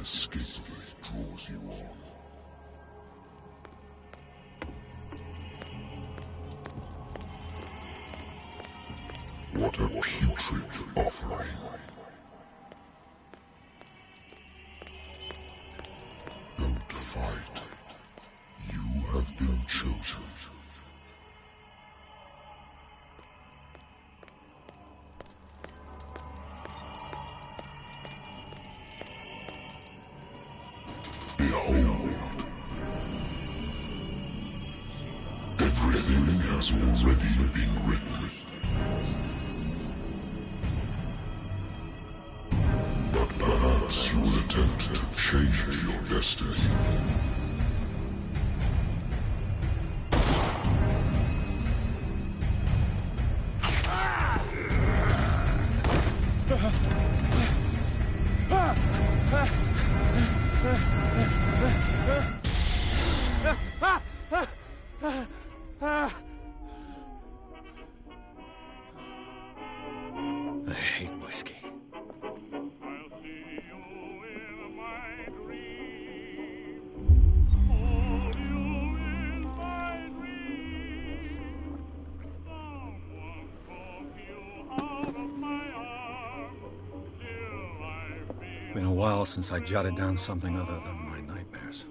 inescapably draws you on. What a putrid offering. Don't fight. You have been chosen. Behold. Everything has already been written. But perhaps you will attempt to change your destiny. I hate whiskey. Been a while since I jotted down something other than my nightmares.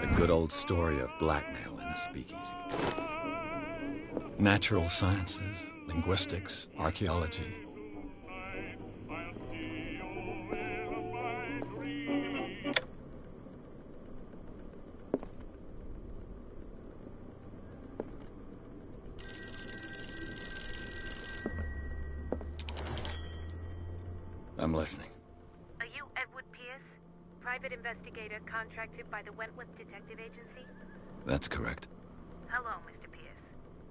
A good old story of blackmail in a speakeasy. Natural sciences, linguistics, archaeology. I'm listening. Are you Edward Pierce, private investigator contracted by the Wentworth Detective Agency? That's correct. Hello, Mr. Pierce.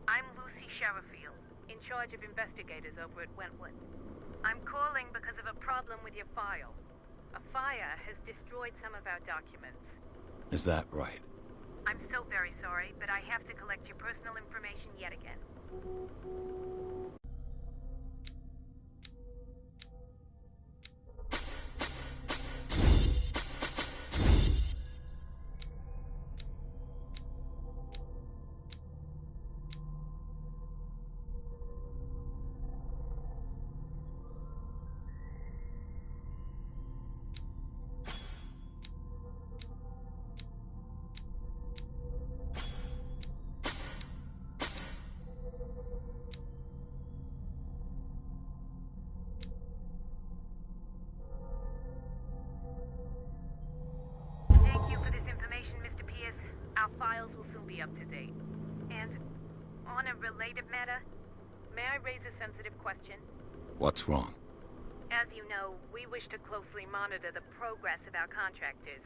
I'm Lucy Sherifield, in charge of investigators over at Wentworth. I'm calling because of a problem with your file. A fire has destroyed some of our documents. Is that right? I'm so very sorry, but I have to collect your personal information yet again. Thank you for this information, Mr. Pierce. Our files will soon be up to date. And on a related matter, may I raise a sensitive question? What's wrong? As you know, we wish to closely monitor the progress of our contractors.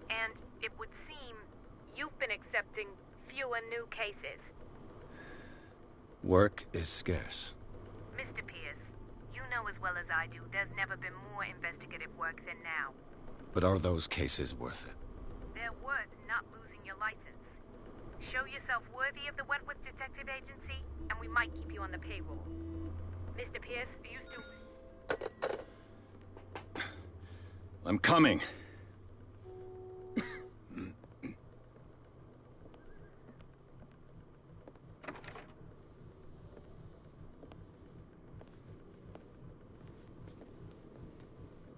And it would seem you've been accepting fewer new cases. Work is scarce. Mr. Pierce, you know as well as I do there's never been more investigative work than now. But are those cases worth it? They're worth not losing your license. Show yourself worthy of the Wentworth Detective Agency, and we might keep you on the payroll. Mr. Pierce, you still... I'm coming.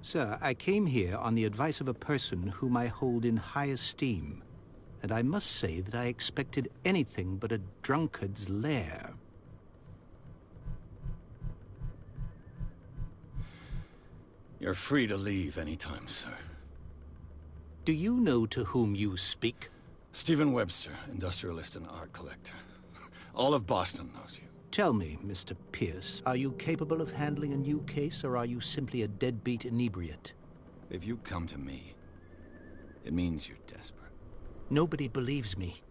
Sir, I came here on the advice of a person whom I hold in high esteem, and I must say that I expected anything but a drunkard's lair. You're free to leave anytime, sir. Do you know to whom you speak? Stephen Webster, industrialist and art collector. All of Boston knows you. Tell me, Mr. Pierce, are you capable of handling a new case, or are you simply a deadbeat inebriate? If you come to me, it means you're desperate. Nobody believes me.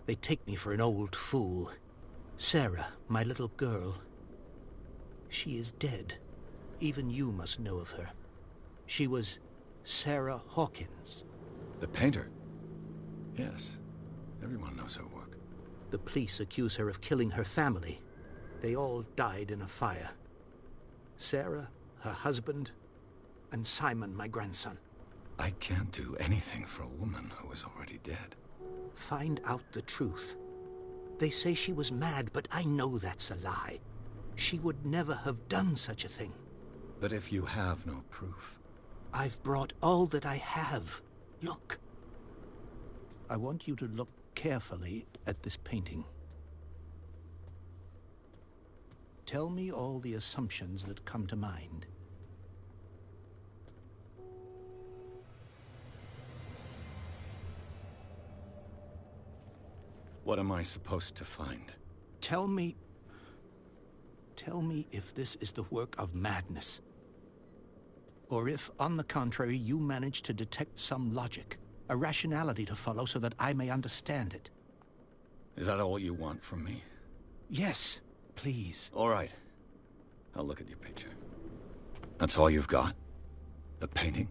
They take me for an old fool. Sarah, my little girl, she is dead. Even you must know of her. She was Sarah Hawkins. The painter? Yes. Everyone knows her work. The police accuse her of killing her family. They all died in a fire. Sarah, her husband, and Simon, my grandson. I can't do anything for a woman who is already dead. Find out the truth. They say she was mad, but I know that's a lie. She would never have done such a thing. But if you have no proof... I've brought all that I have. Look. I want you to look carefully at this painting. Tell me all the assumptions that come to mind. What am I supposed to find? Tell me if this is the work of madness. Or if, on the contrary, you manage to detect some logic, a rationality to follow so that I may understand it. Is that all you want from me? Yes, please. All right. I'll look at your picture. That's all you've got? The painting?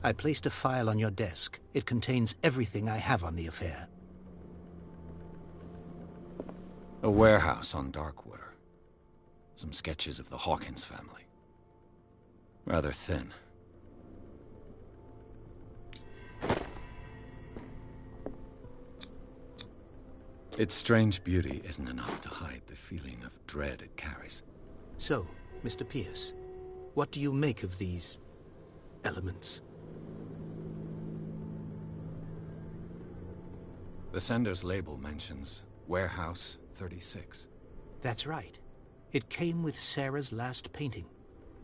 I placed a file on your desk. It contains everything I have on the affair. A warehouse on Darkwater. Some sketches of the Hawkins family. Rather thin. Its strange beauty isn't enough to hide the feeling of dread it carries. So, Mr. Pierce, what do you make of these elements? The sender's label mentions Warehouse 36. That's right. It came with Sarah's last painting.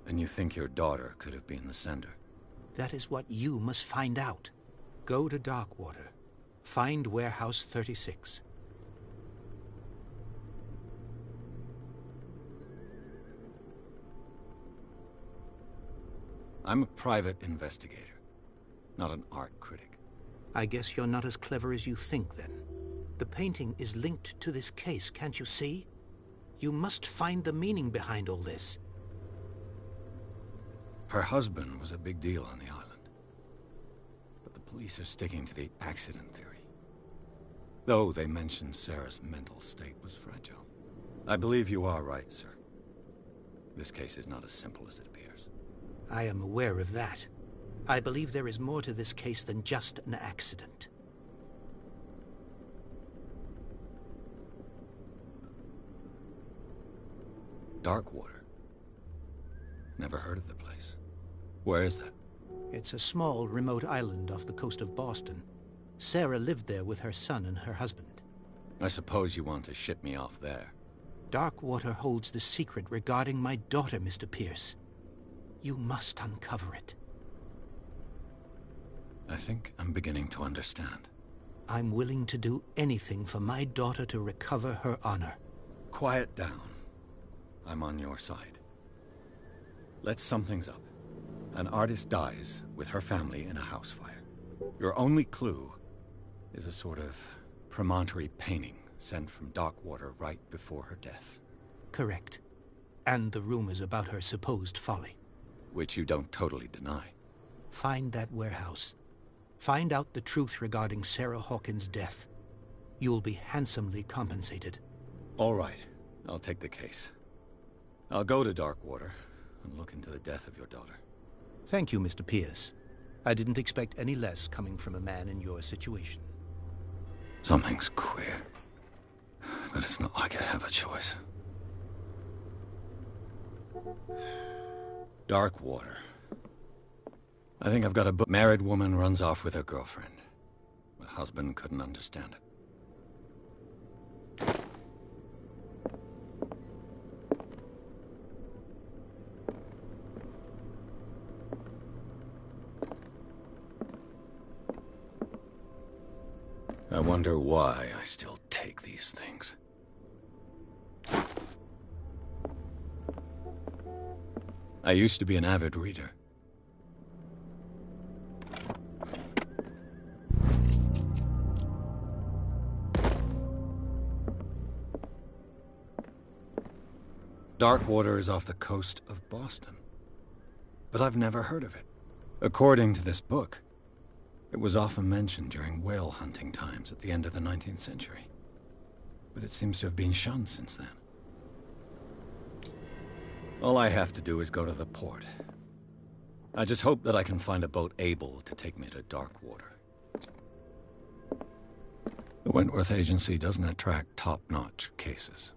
And you think your daughter could have been the sender? That is what you must find out. Go to Darkwater. Find Warehouse 36. I'm a private investigator, not an art critic. I guess you're not as clever as you think, then. The painting is linked to this case, can't you see? You must find the meaning behind all this. Her husband was a big deal on the island. But the police are sticking to the accident theory. Though they mentioned Sarah's mental state was fragile. I believe you are right, sir. This case is not as simple as it appears. I am aware of that. I believe there is more to this case than just an accident. Darkwater. Never heard of the place. Where is that? It's a small, remote island off the coast of Boston. Sarah lived there with her son and her husband. I suppose you want to ship me off there. Darkwater holds the secret regarding my daughter, Mr. Pierce. You must uncover it. I think I'm beginning to understand. I'm willing to do anything for my daughter to recover her honor. Quiet down. I'm on your side. Let's sum things up. An artist dies with her family in a house fire. Your only clue is a sort of promontory painting sent from Darkwater right before her death. Correct. And the rumors about her supposed folly. Which you don't totally deny. Find that warehouse. Find out the truth regarding Sarah Hawkins' death. You'll be handsomely compensated. All right. I'll take the case. I'll go to Darkwater and look into the death of your daughter. Thank you, Mr. Pierce. I didn't expect any less coming from a man in your situation. Something's queer. But it's not like I have a choice. Darkwater. I think I've got a book. Married woman runs off with her girlfriend. The husband couldn't understand it. I wonder why I still take these things. I used to be an avid reader. Darkwater is off the coast of Boston. But I've never heard of it. According to this book, it was often mentioned during whale hunting times at the end of the 19th century. But it seems to have been shunned since then. All I have to do is go to the port. I just hope that I can find a boat able to take me to dark water. The Wentworth Agency doesn't attract top-notch cases.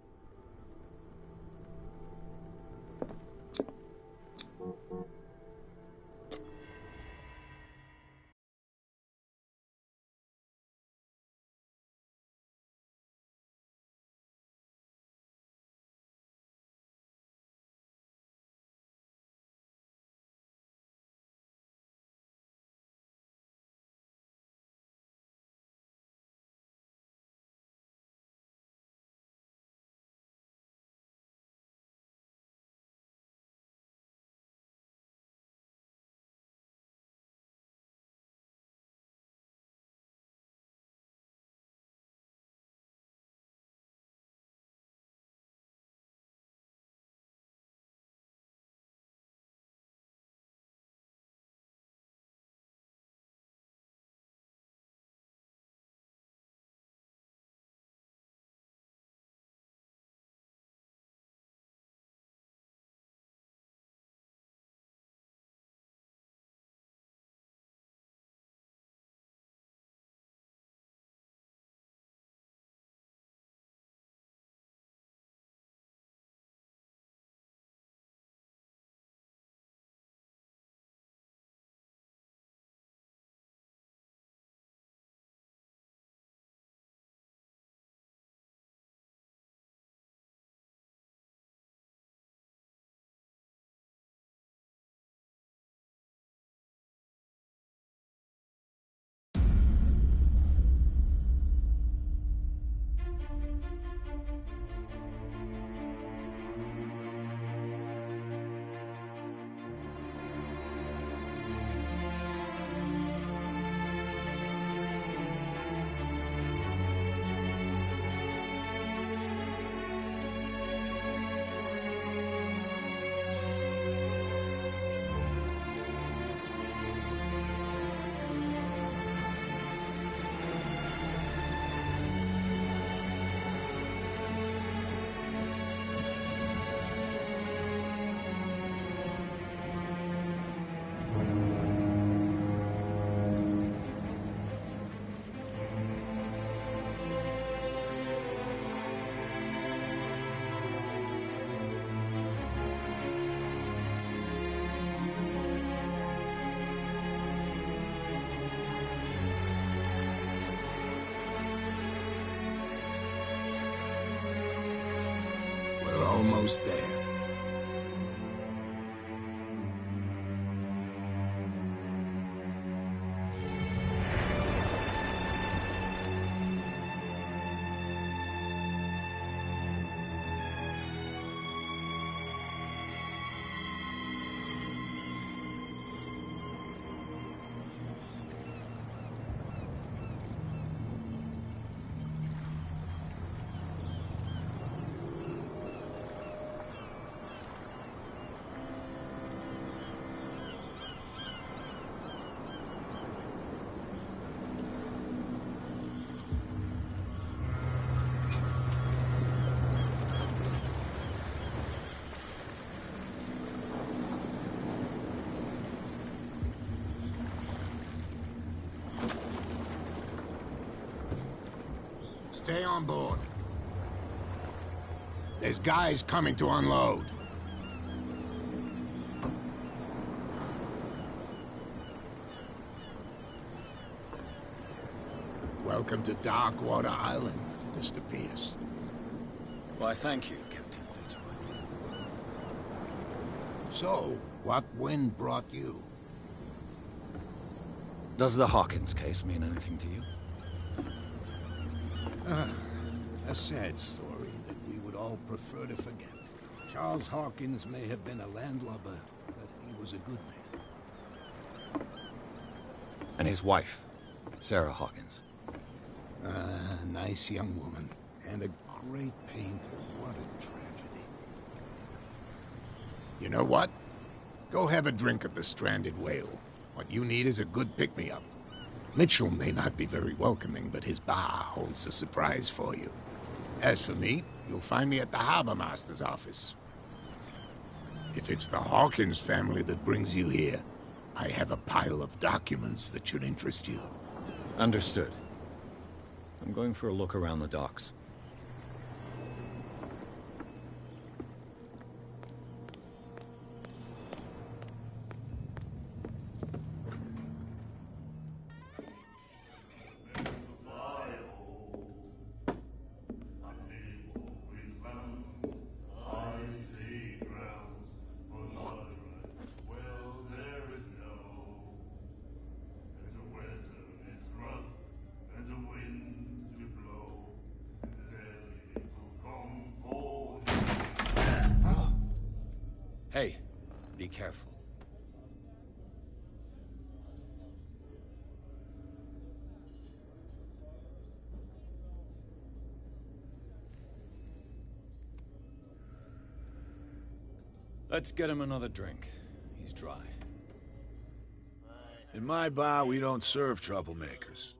Almost there. Stay on board. There's guys coming to unload. Welcome to Darkwater Island, Mr. Pierce. Why, thank you, Captain Fitzroy. So, what wind brought you? Does the Hawkins case mean anything to you? A sad story that we would all prefer to forget. Charles Hawkins may have been a landlubber, but he was a good man. And his wife, Sarah Hawkins. Nice young woman. And a great painter. What a tragedy. You know what? Go have a drink at the Stranded Whale. What you need is a good pick-me-up. Mitchell may not be very welcoming, but his bar holds a surprise for you. As for me, you'll find me at the Harbor Master's office. If it's the Hawkins family that brings you here, I have a pile of documents that should interest you. Understood. I'm going for a look around the docks. Hey, be careful. Let's get him another drink. He's dry. In my bar, we don't serve troublemakers.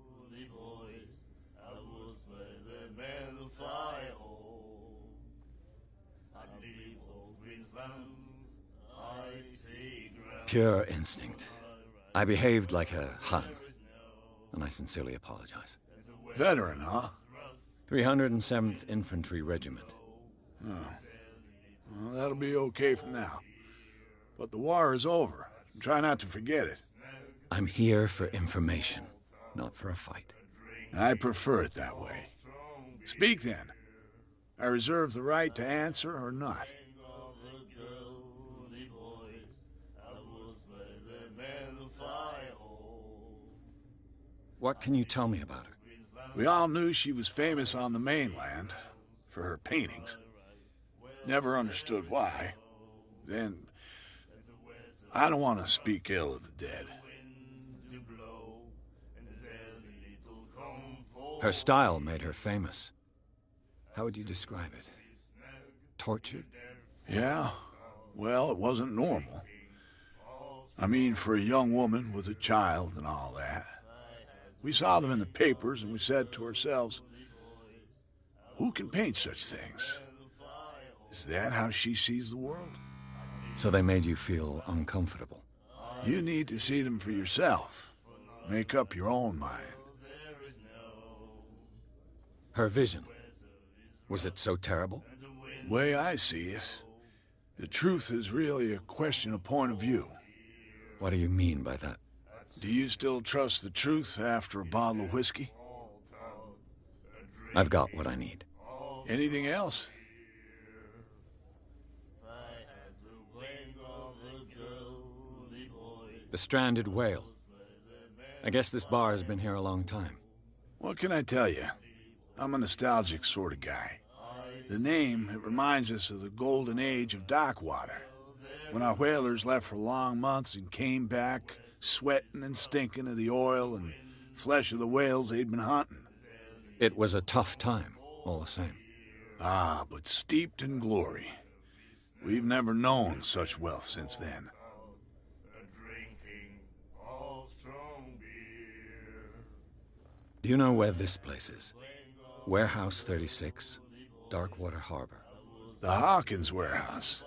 Pure instinct. I behaved like a Hun, and I sincerely apologize. Veteran, huh? 307th Infantry Regiment. Oh. Well, that'll be okay for now. But the war is over. Try not to forget it. I'm here for information, not for a fight. I prefer it that way. Speak then. I reserve the right to answer or not. What can you tell me about her? We all knew she was famous on the mainland for her paintings. Never understood why. Then, I don't want to speak ill of the dead. Her style made her famous. How would you describe it? Tortured? Yeah? Well, it wasn't normal. I mean, for a young woman with a child and all that. We saw them in the papers and we said to ourselves, who can paint such things? Is that how she sees the world? So they made you feel uncomfortable? You need to see them for yourself. Make up your own mind. Her vision. Was it so terrible? Way I see it, the truth is really a question of point of view. What do you mean by that? Do you still trust the truth after a bottle of whiskey? I've got what I need. Anything else? The stranded whale. I guess this bar has been here a long time. What can I tell you? I'm a nostalgic sort of guy. The name, it reminds us of the golden age of dock water. When our whalers left for long months and came back, sweating and stinking of the oil and flesh of the whales they'd been hunting. It was a tough time, all the same. Ah, but steeped in glory. We've never known such wealth since then. Do you know where this place is? Warehouse 36, Darkwater Harbor. The Hawkins warehouse.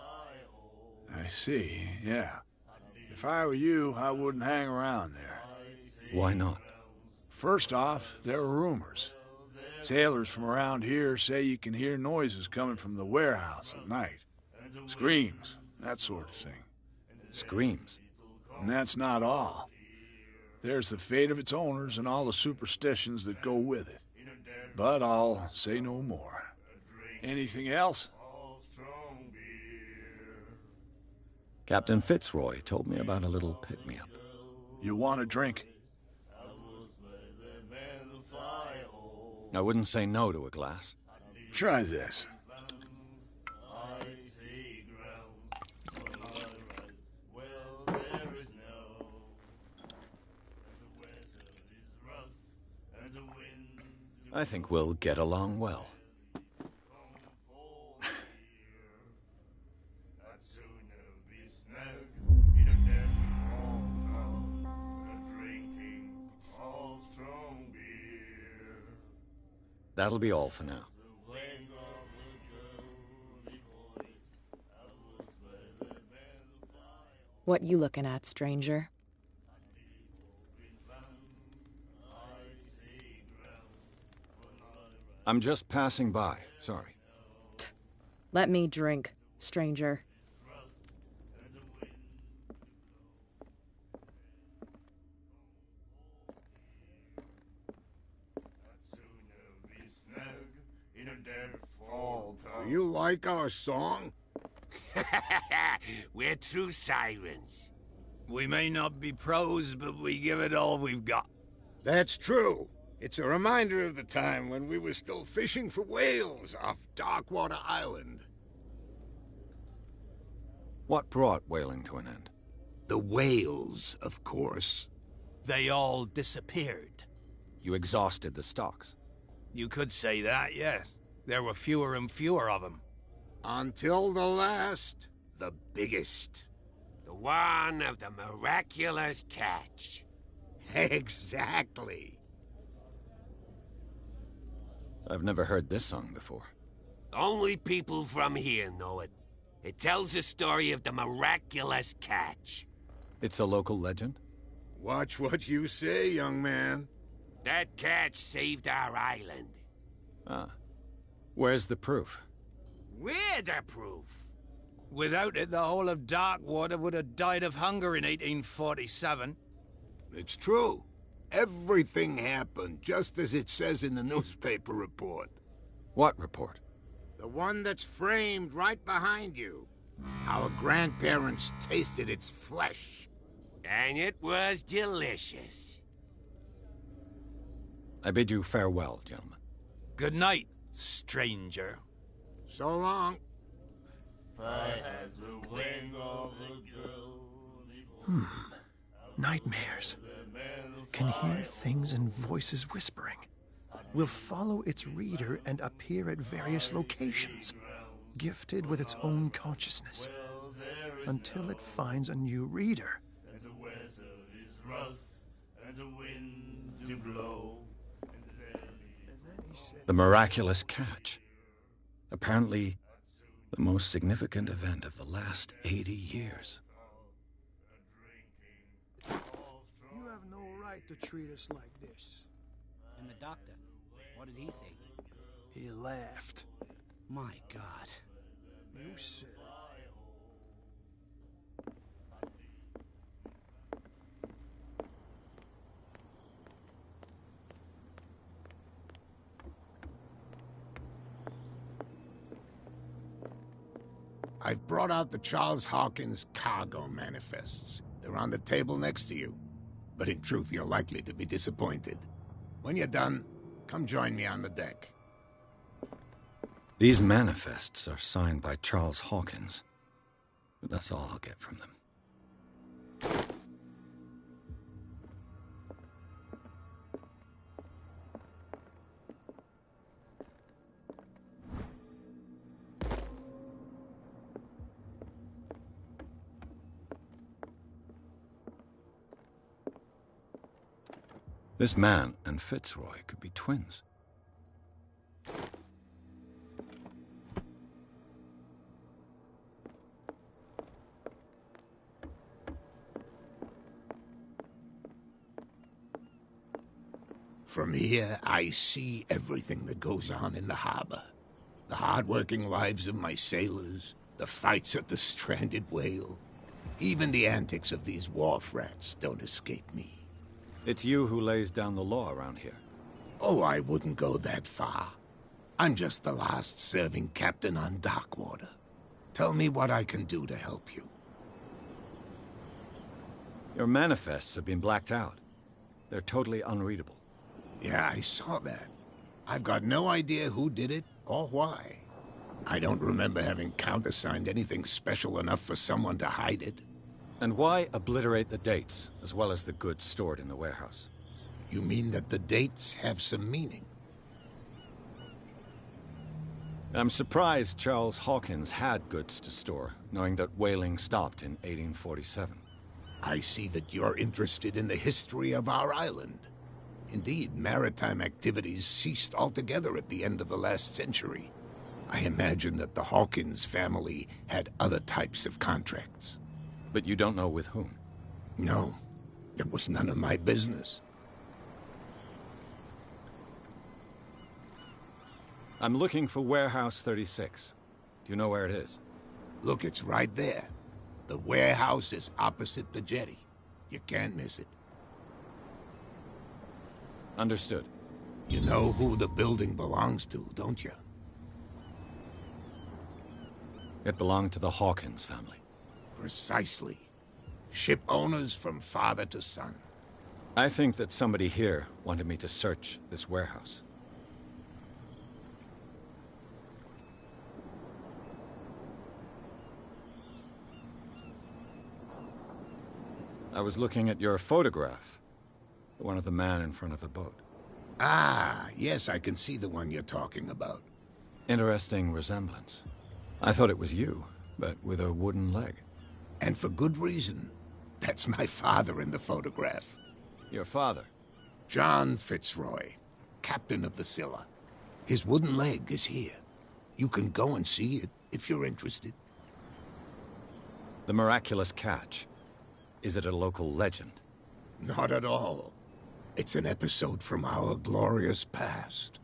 I see, yeah. If I were you, I wouldn't hang around there. Why not? First off, there are rumors. Sailors from around here say you can hear noises coming from the warehouse at night. Screams, that sort of thing. Screams? And that's not all. There's the fate of its owners and all the superstitions that go with it. But I'll say no more. Anything else? Captain Fitzroy told me about a little pick-me-up. You want a drink? I wouldn't say no to a glass. Try this. I think we'll get along well. That'll be all for now. What you looking at, stranger? I'm just passing by, sorry. Let me drink, stranger. Do you like our song? We're true sirens. We may not be pros, but we give it all we've got. That's true. It's a reminder of the time when we were still fishing for whales off Darkwater Island. What brought whaling to an end? The whales, of course. They all disappeared. You exhausted the stocks. You could say that, yes. There were fewer and fewer of them. Until the last, the biggest. The one of the miraculous catch. Exactly. I've never heard this song before. Only people from here know it. It tells the story of the miraculous catch. It's a local legend? Watch what you say, young man. That catch saved our island. Ah. Where's the proof? We're the proof. Without it, the whole of Darkwater would have died of hunger in 1847. It's true. Everything happened just as it says in the newspaper report. What report? The one that's framed right behind you. Our grandparents tasted its flesh. And it was delicious. I bid you farewell, gentlemen. Good night, stranger. So long. Nightmares. Can hear things and voices whispering. Will follow its reader and appear at various locations, gifted with its own consciousness, until it finds a new reader. The miraculous catch. Apparently, the most significant event of the last 80 years. You have no right to treat us like this. And the doctor, what did he say? He laughed. My God. You said it. I've brought out the Charles Hawkins cargo manifests. They're on the table next to you. But in truth, you're likely to be disappointed. When you're done, come join me on the deck. These manifests are signed by Charles Hawkins. But that's all I'll get from them. This man and Fitzroy could be twins. From here, I see everything that goes on in the harbor. The hard-working lives of my sailors, the fights at the stranded whale. Even the antics of these wharf rats don't escape me. It's you who lays down the law around here. Oh, I wouldn't go that far. I'm just the last serving captain on Darkwater. Tell me what I can do to help you. Your manifests have been blacked out. They're totally unreadable. Yeah, I saw that. I've got no idea who did it or why. I don't remember having countersigned anything special enough for someone to hide it. And why obliterate the dates, as well as the goods stored in the warehouse? You mean that the dates have some meaning? I'm surprised Charles Hawkins had goods to store, knowing that whaling stopped in 1847. I see that you're interested in the history of our island. Indeed, maritime activities ceased altogether at the end of the last century. I imagine that the Hawkins family had other types of contracts. But you don't know with whom? No, it was none of my business. I'm looking for Warehouse 36. Do you know where it is? Look, it's right there. The warehouse is opposite the jetty. You can't miss it. Understood. You know who the building belongs to, don't you? It belonged to the Hawkins family. Precisely. Ship owners from father to son. I think that somebody here wanted me to search this warehouse. I was looking at your photograph. The one of the man in front of the boat. Ah, yes, I can see the one you're talking about. Interesting resemblance. I thought it was you, but with a wooden leg. And for good reason. That's my father in the photograph. Your father? John Fitzroy, captain of the Scylla. His wooden leg is here. You can go and see it, if you're interested. The miraculous catch. Is it a local legend? Not at all. It's an episode from our glorious past.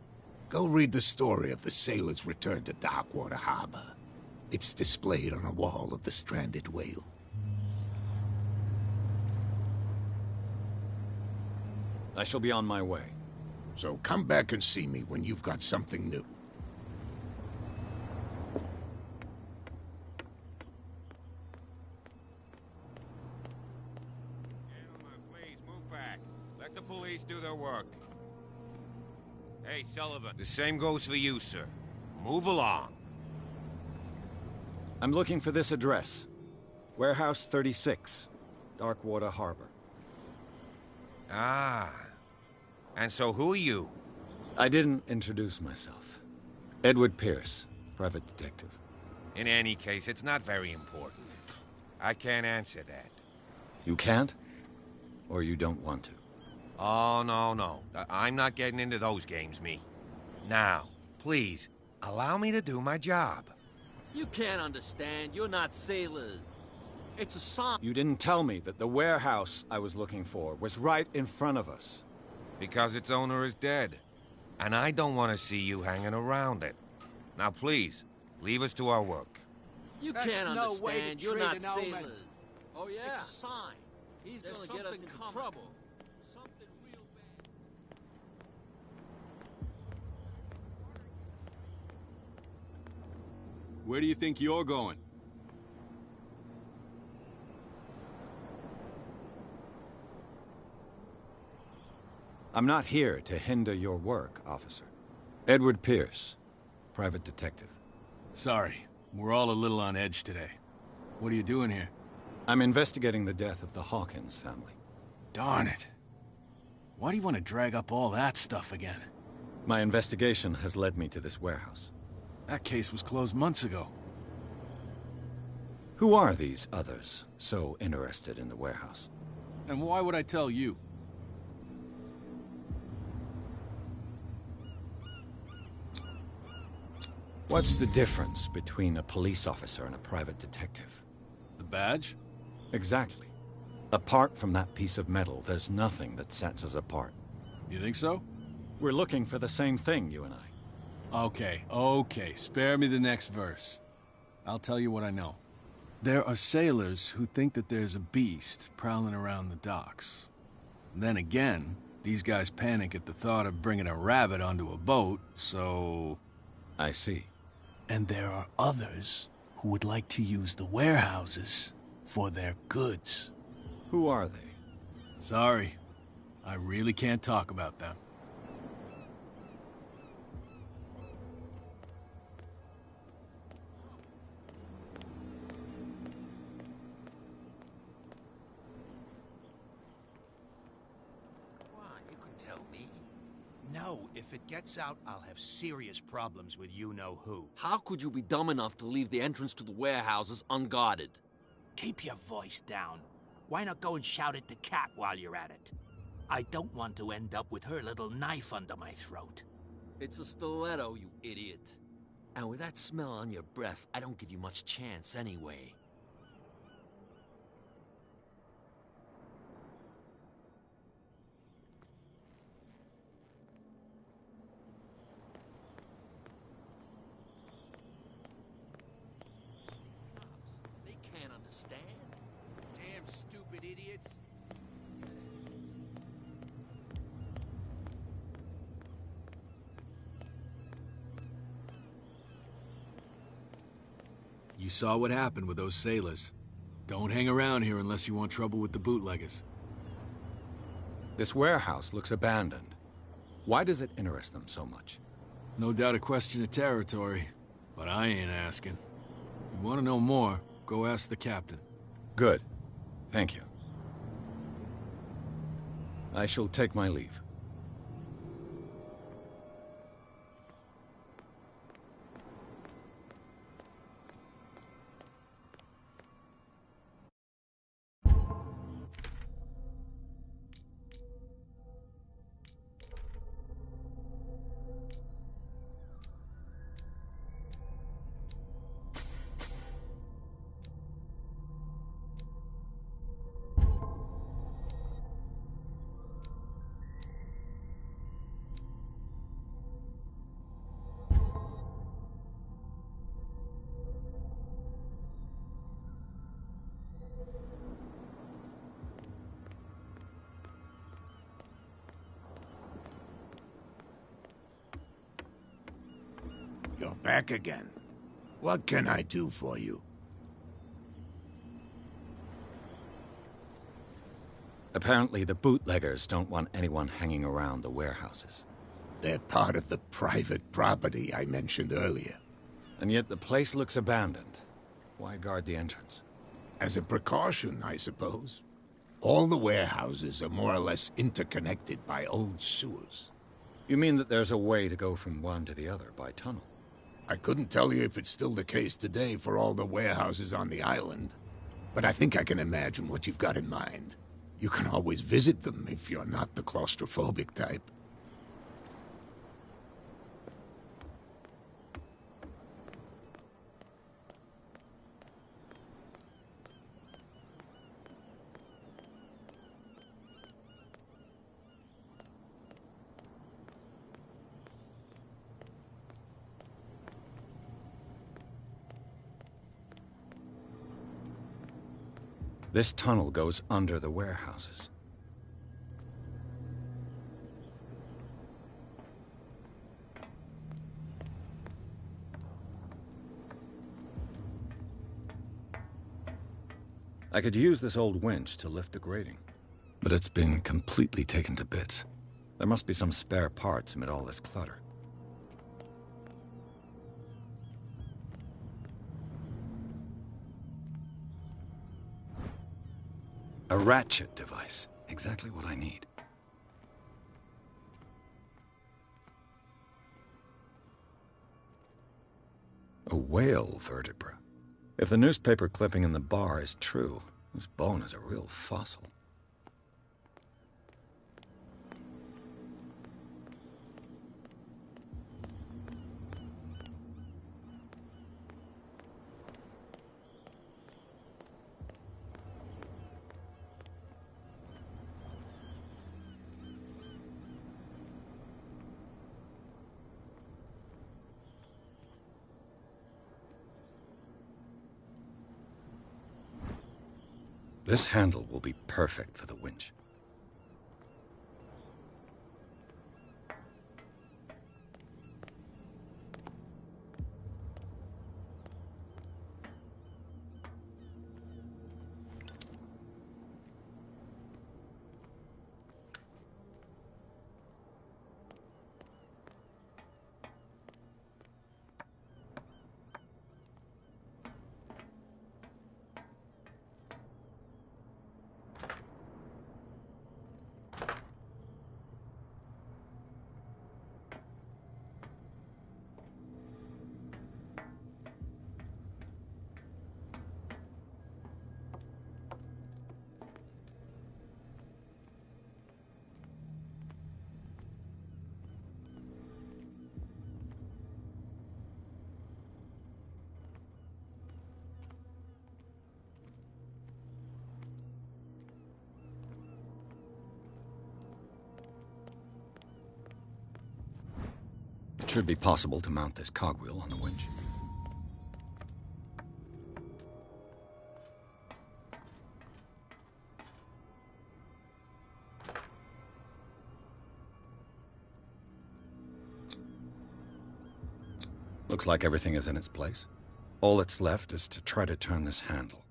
Go read the story of the sailor's return to Darkwater Harbor. It's displayed on a wall of the stranded whale. I shall be on my way. So come back and see me when you've got something new. Let the police do their work. Hey, Sullivan, the same goes for you, sir. Move along. I'm looking for this address. Warehouse 36, Darkwater Harbor. Ah. And so who are you? I didn't introduce myself. Edward Pierce, private detective. In any case, it's not very important. I can't answer that. You can't? Or you don't want to? Oh, no. I'm not getting into those games, me. Now, please, allow me to do my job. You can't understand. You're not sailors. It's a sign. You didn't tell me that the warehouse I was looking for was right in front of us. Because its owner is dead. And I don't want to see you hanging around it. Now, please, leave us to our work. You That's can't no understand. way to You're treat not an old man. sailors. Oh, yeah? It's a sign. He's gonna get us into trouble. Something real bad. Where do you think you're going? I'm not here to hinder your work, officer. Edward Pierce, private detective. Sorry, we're all a little on edge today. What are you doing here? I'm investigating the death of the Hawkins family. Darn it. Why do you want to drag up all that stuff again? My investigation has led me to this warehouse. That case was closed months ago. Who are these others so interested in the warehouse? And why would I tell you? What's the difference between a police officer and a private detective? The badge? Exactly. Apart from that piece of metal, there's nothing that sets us apart. You think so? We're looking for the same thing, you and I. Okay. Spare me the next verse. I'll tell you what I know. There are sailors who think that there's a beast prowling around the docks. Then again, these guys panic at the thought of bringing a rabbit onto a boat, so... I see. And there are others who would like to use the warehouses for their goods. Who are they? Sorry, I really can't talk about them. No, if it gets out, I'll have serious problems with you-know-who. How could you be dumb enough to leave the entrance to the warehouses unguarded? Keep your voice down. Why not go and shout at the cat while you're at it? I don't want to end up with her little knife under my throat. It's a stiletto, you idiot. And with that smell on your breath, I don't give you much chance anyway. stupid idiots. You saw what happened with those sailors. Don't hang around here unless you want trouble with the bootleggers. This warehouse looks abandoned. Why does it interest them so much? No doubt a question of territory, but I ain't asking. You want to know more, go ask the captain. Good. Thank you. I shall take my leave. You're back again. What can I do for you? Apparently the bootleggers don't want anyone hanging around the warehouses. They're part of the private property I mentioned earlier. And yet the place looks abandoned. Why guard the entrance? As a precaution, I suppose. All the warehouses are more or less interconnected by old sewers. You mean that there's a way to go from one to the other by tunnel? I couldn't tell you if it's still the case today for all the warehouses on the island, but I think I can imagine what you've got in mind. You can always visit them if you're not the claustrophobic type. This tunnel goes under the warehouses. I could use this old winch to lift the grating, but it's been completely taken to bits. There must be some spare parts amid all this clutter. A ratchet device. Exactly what I need. A whale vertebra. If the newspaper clipping in the bar is true, this bone is a real fossil. This handle will be perfect for the winch. It should be possible to mount this cogwheel on the winch. Looks like everything is in its place. All that's left is to try to turn this handle.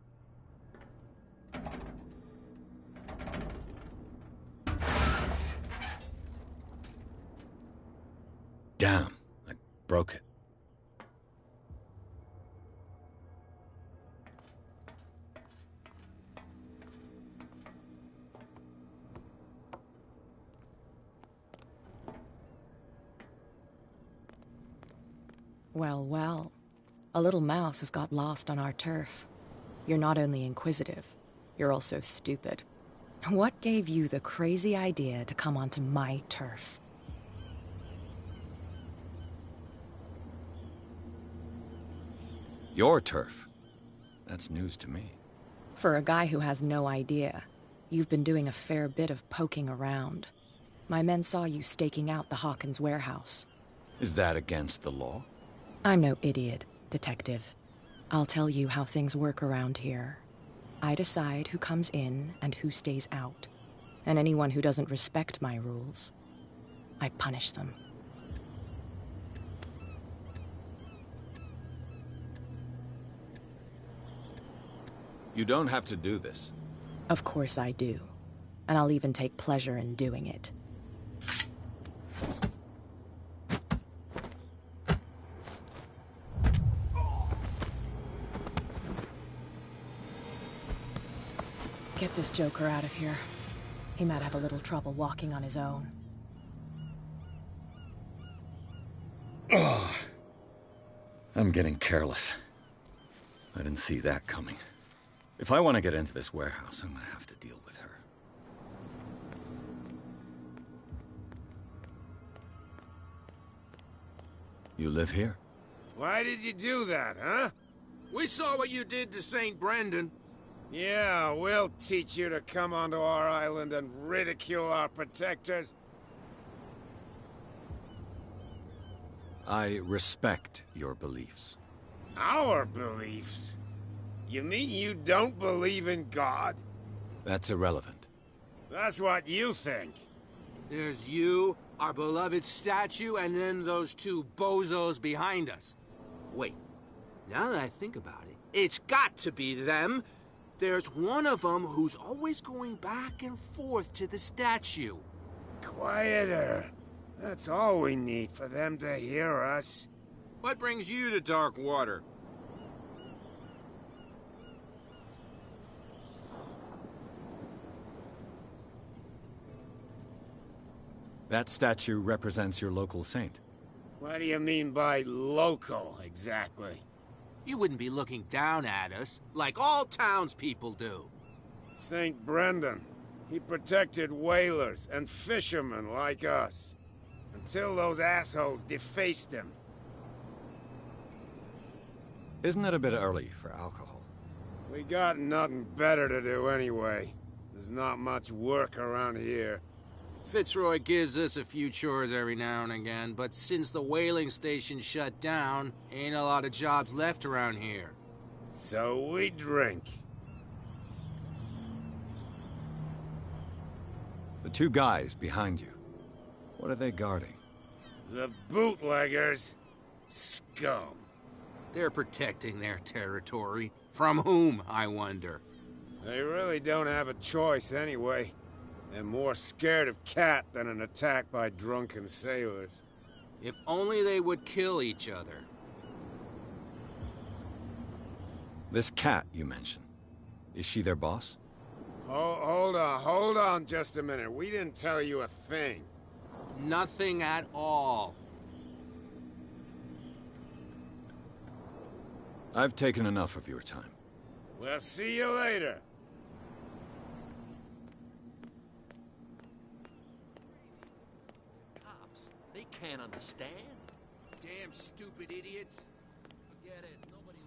Damn, I broke it. Well, well. A little mouse has got lost on our turf. You're not only inquisitive, you're also stupid. What gave you the crazy idea to come onto my turf? Your turf? That's news to me. For a guy who has no idea, you've been doing a fair bit of poking around. My men saw you staking out the Hawkins warehouse. Is that against the law? I'm no idiot, Detective. I'll tell you how things work around here. I decide who comes in and who stays out. And anyone who doesn't respect my rules, I punish them. You don't have to do this. Of course I do. And I'll even take pleasure in doing it. Get this joker out of here. He might have a little trouble walking on his own. Oh, I'm getting careless. I didn't see that coming. If I want to get into this warehouse, I'm gonna have to deal with her. You live here? Why did you do that, huh? We saw what you did to St. Brendan. Yeah, we'll teach you to come onto our island and ridicule our protectors. I respect your beliefs. Our beliefs? You mean you don't believe in God? That's irrelevant. That's what you think. There's you, our beloved statue, and then those two bozos behind us. Wait, now that I think about it, it's got to be them. There's one of them who's always going back and forth to the statue. Quieter. That's all we need for them to hear us. What brings you to dark water? That statue represents your local saint. What do you mean by local, exactly? You wouldn't be looking down at us, like all townspeople do. St. Brendan. He protected whalers and fishermen like us. Until those assholes defaced him. Isn't it a bit early for alcohol? We got nothing better to do anyway. There's not much work around here. Fitzroy gives us a few chores every now and again, but since the whaling station shut down, ain't a lot of jobs left around here. So we drink. The two guys behind you, what are they guarding? The bootleggers. Scum. They're protecting their territory. From whom, I wonder? They really don't have a choice anyway. They're more scared of Cat than an attack by drunken sailors. If only they would kill each other. This Cat you mentioned, is she their boss? Hold on just a minute. We didn't tell you a thing. Nothing at all. I've taken enough of your time. We'll see you later. They can't understand. Damn stupid idiots. Forget it. Nobody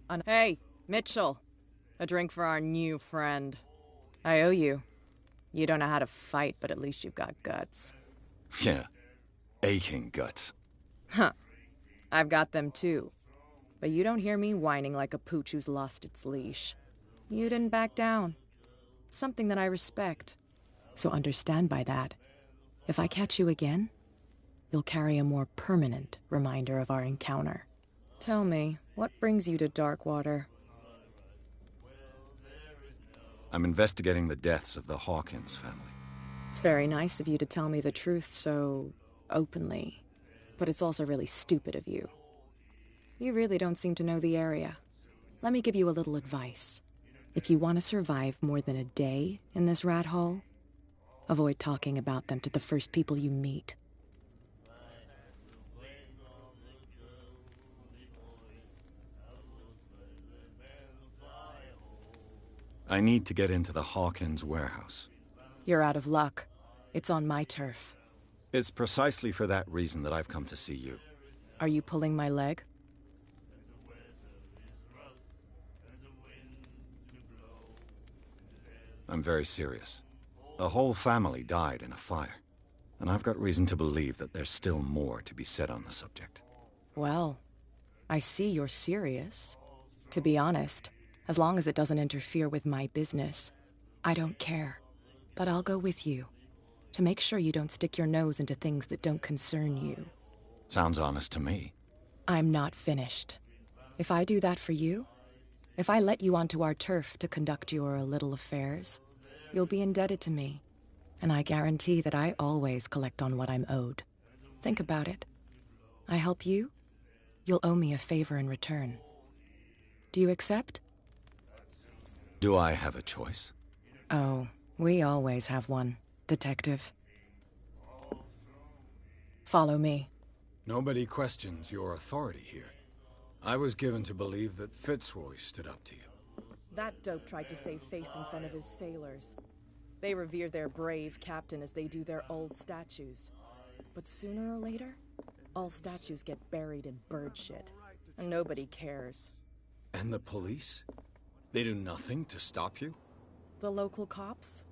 listens. Hey, Mitchell. A drink for our new friend. I owe you. You don't know how to fight, but at least you've got guts. Yeah, aching guts. Huh. I've got them too. But you don't hear me whining like a pooch who's lost its leash. You didn't back down. Something that I respect. So understand by that, if I catch you again, you'll carry a more permanent reminder of our encounter. Tell me, what brings you to Darkwater? I'm investigating the deaths of the Hawkins family. It's very nice of you to tell me the truth so openly, but it's also really stupid of you. You really don't seem to know the area. Let me give you a little advice. If you want to survive more than a day in this rat hole, avoid talking about them to the first people you meet. I need to get into the Hawkins warehouse. You're out of luck. It's on my turf. It's precisely for that reason that I've come to see you. Are you pulling my leg? I'm very serious. A whole family died in a fire, and I've got reason to believe that there's still more to be said on the subject. Well, I see you're serious. To be honest, as long as it doesn't interfere with my business, I don't care. But I'll go with you, to make sure you don't stick your nose into things that don't concern you. Sounds honest to me. I'm not finished. If I do that for you, if I let you onto our turf to conduct your little affairs, you'll be indebted to me, and I guarantee that I always collect on what I'm owed. Think about it. I help you, you'll owe me a favor in return. Do you accept? Do I have a choice? Oh, we always have one, Detective. Follow me. Nobody questions your authority here. I was given to believe that Fitzroy stood up to you. That dope tried to save face in front of his sailors. They revere their brave captain as they do their old statues. But sooner or later, all statues get buried in bird shit, and nobody cares. And the police? They do nothing to stop you? The local cops?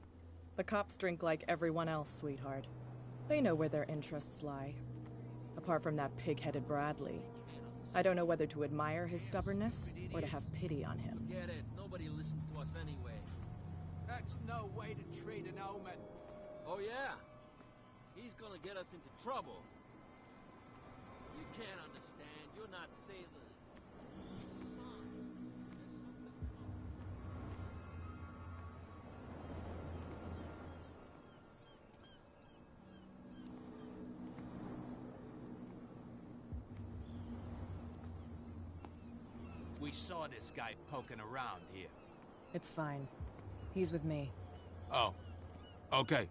The cops drink like everyone else, sweetheart. They know where their interests lie. Apart from that pig-headed Bradley, I don't know whether to admire his stubbornness or to have pity on him. Get it. Nobody listens to us anyway. That's no way to treat an omen. Oh, yeah? He's gonna get us into trouble. You can't understand. You're not sailors. It's a sign. We saw this guy poking around here. It's fine. He's with me. Oh. Okay.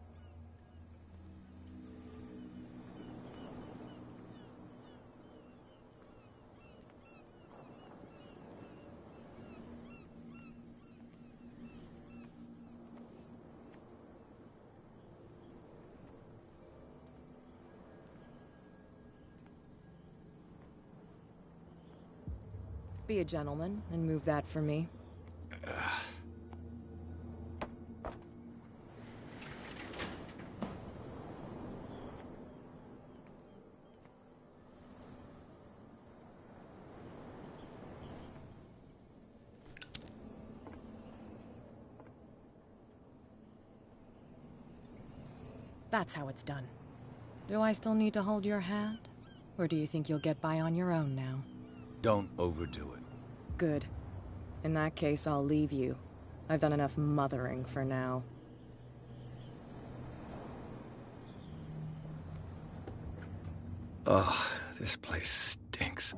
Be a gentleman and move that for me. That's how it's done. Do I still need to hold your hand? Or do you think you'll get by on your own now? Don't overdo it. Good. In that case, I'll leave you. I've done enough mothering for now. Ugh, this place stinks.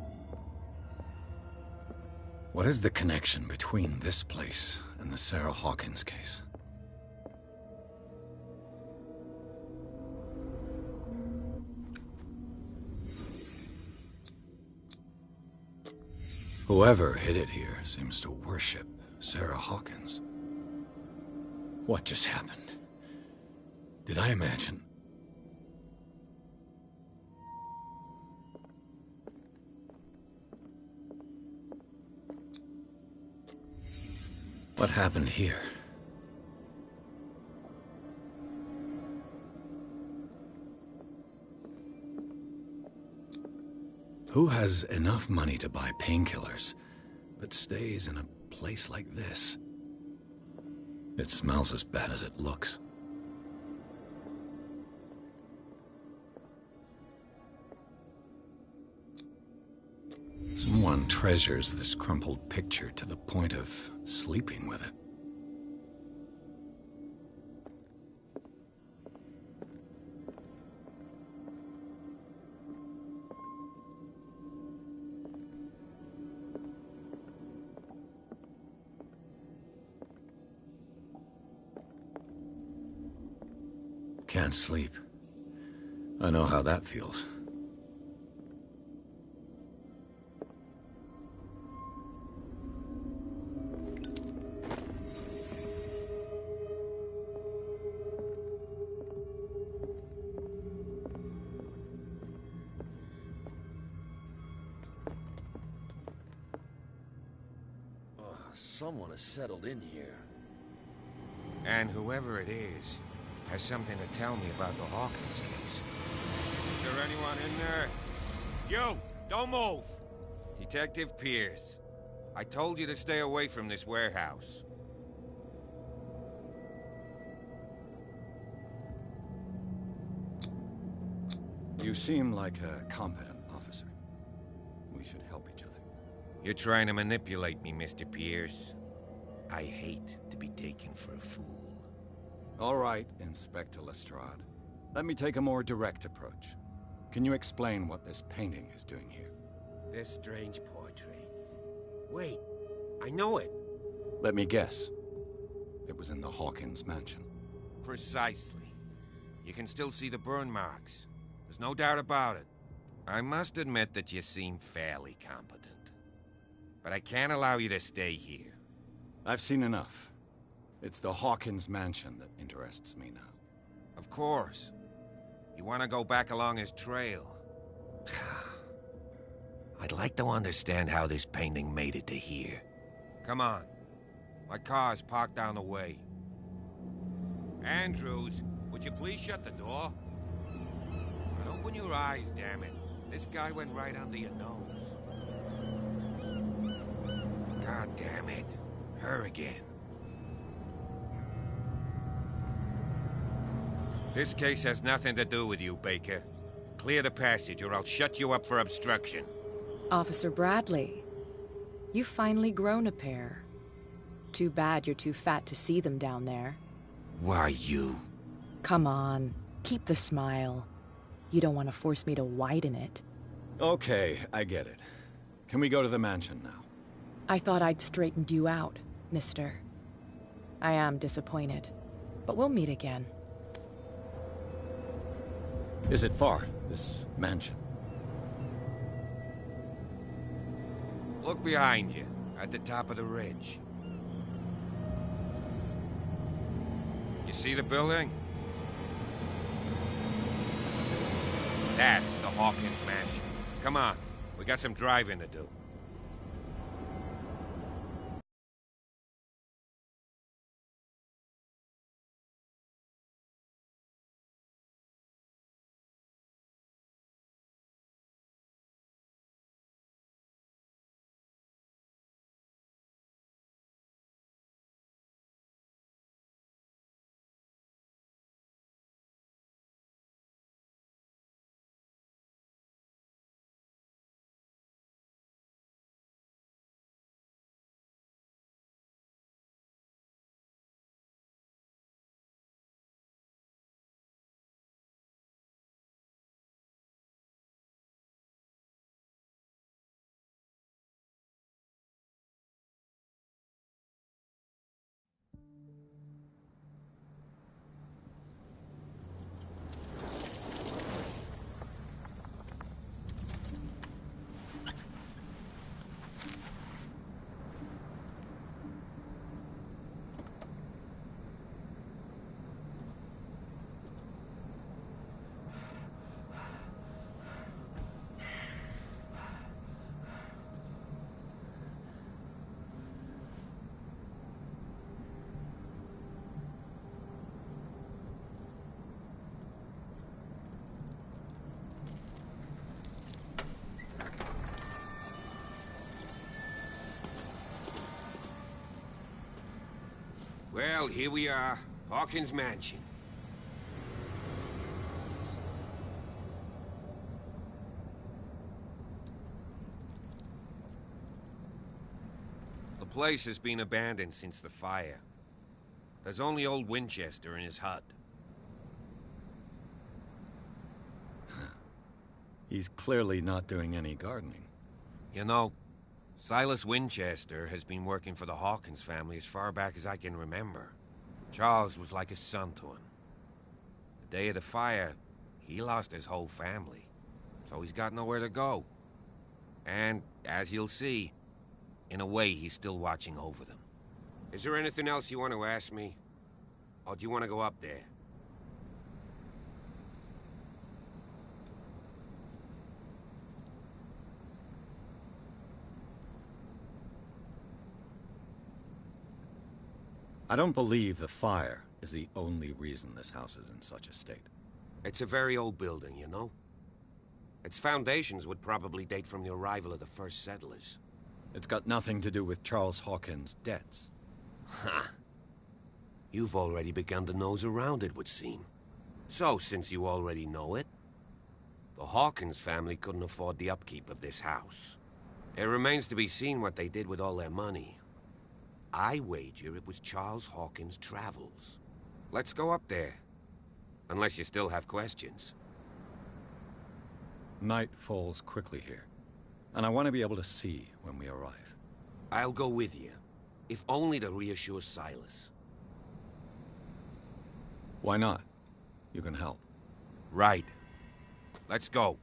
What is the connection between this place and the Sarah Hawkins case? Whoever hid it here seems to worship Sarah Hawkins. What just happened? Did I imagine? What happened here? Who has enough money to buy painkillers, but stays in a place like this? It smells as bad as it looks. Someone treasures this crumpled picture to the point of sleeping with it. Can't sleep. I know how that feels. Someone has settled in here. And whoever it is has something to tell me about the Hawkins case. Is there anyone in there? You! Don't move! Detective Pierce. I told you to stay away from this warehouse. You seem like a competent officer. We should help each other. You're trying to manipulate me, Mr. Pierce. I hate to be taken for a fool. All right, Inspector Lestrade. Let me take a more direct approach. Can you explain what this painting is doing here? This strange portrait. Wait, I know it. Let me guess. It was in the Hawkins mansion. Precisely. You can still see the burn marks. There's no doubt about it. I must admit that you seem fairly competent. But I can't allow you to stay here. I've seen enough. It's the Hawkins mansion that interests me now. Of course. You want to go back along his trail. I'd like to understand how this painting made it to here. Come on. My car's parked down the way. Andrews, would you please shut the door? And open your eyes, damn it. This guy went right under your nose. God damn it. Her again. This case has nothing to do with you, Baker. Clear the passage or I'll shut you up for obstruction. Officer Bradley, you've finally grown a pair. Too bad you're too fat to see them down there. Why, you? Come on, keep the smile. You don't want to force me to widen it. Okay, I get it. Can we go to the mansion now? I thought I'd straightened you out, mister. I am disappointed, but we'll meet again. Is it far, this mansion? Look behind you, at the top of the ridge. You see the building? That's the Hawkins mansion. Come on, we got some driving to do. Well, here we are. Hawkins Mansion. The place has been abandoned since the fire. There's only old Winchester in his hut. He's clearly not doing any gardening. You know, Silas Winchester has been working for the Hawkins family as far back as I can remember. Charles was like a son to him. The day of the fire, he lost his whole family, so he's got nowhere to go. And, as you'll see, in a way, he's still watching over them. Is there anything else you want to ask me? Or do you want to go up there? I don't believe the fire is the only reason this house is in such a state. It's a very old building, you know? Its foundations would probably date from the arrival of the first settlers. It's got nothing to do with Charles Hawkins' debts. Ha! You've already begun to nose around, it would seem. So, since you already know it, the Hawkins family couldn't afford the upkeep of this house. It remains to be seen what they did with all their money. I wager it was Charles Hawkins' travels. Let's go up there. Unless you still have questions. Night falls quickly here, and I want to be able to see when we arrive. I'll go with you, if only to reassure Silas. Why not? You can help. Right. Let's go.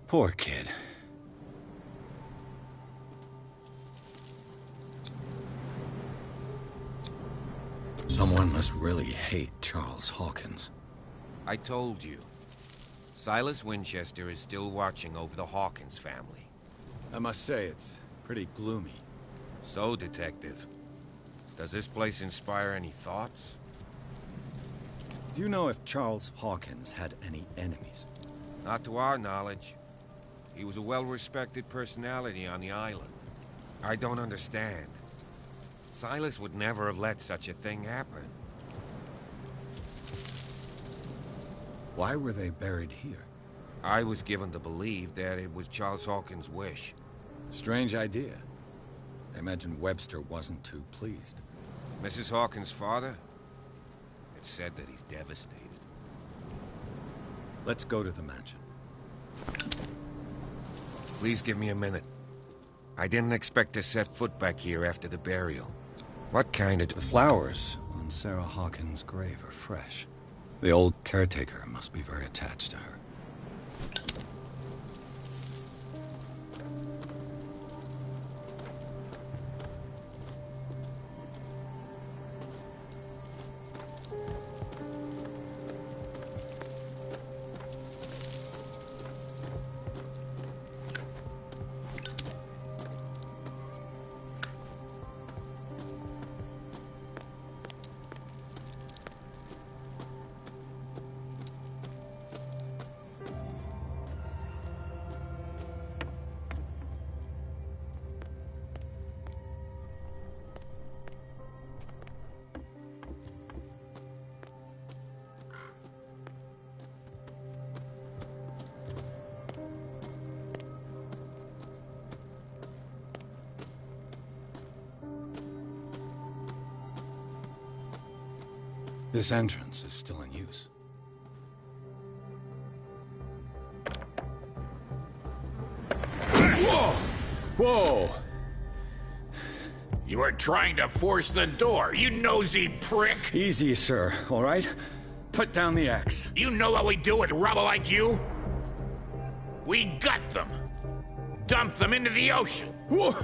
Poor kid. Someone must really hate Charles Hawkins. I told you. Silas Winchester is still watching over the Hawkins family. I must say, it's pretty gloomy. So, Detective, does this place inspire any thoughts? Do you know if Charles Hawkins had any enemies? Not to our knowledge. He was a well-respected personality on the island. I don't understand. Silas would never have let such a thing happen. Why were they buried here? I was given to believe that it was Charles Hawkins' wish. Strange idea. I imagine Webster wasn't too pleased. Mrs. Hawkins' father? It's said that he's devastated. Let's go to the mansion. Please give me a minute. I didn't expect to set foot back here after the burial. What kind of... The flowers on Sarah Hawkins' grave are fresh. The old caretaker must be very attached to her. This entrance is still in use. Whoa! You were trying to force the door, you nosy prick! Easy, sir, all right? Put down the axe. You know what we do with rubble like you? We gut them. Dump them into the ocean. Whoa!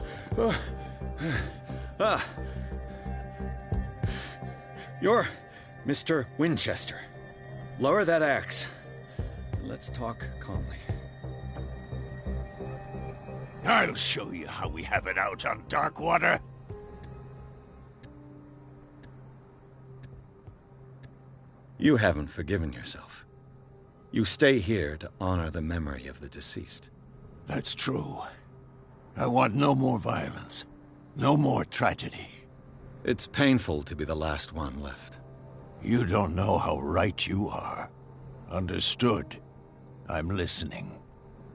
You're Mr. Winchester. Lower that axe. Let's talk calmly. I'll show you how we have it out on Darkwater. You haven't forgiven yourself. You stay here to honor the memory of the deceased. That's true. I want no more violence. No more tragedy. It's painful to be the last one left. You don't know how right you are. Understood. I'm listening.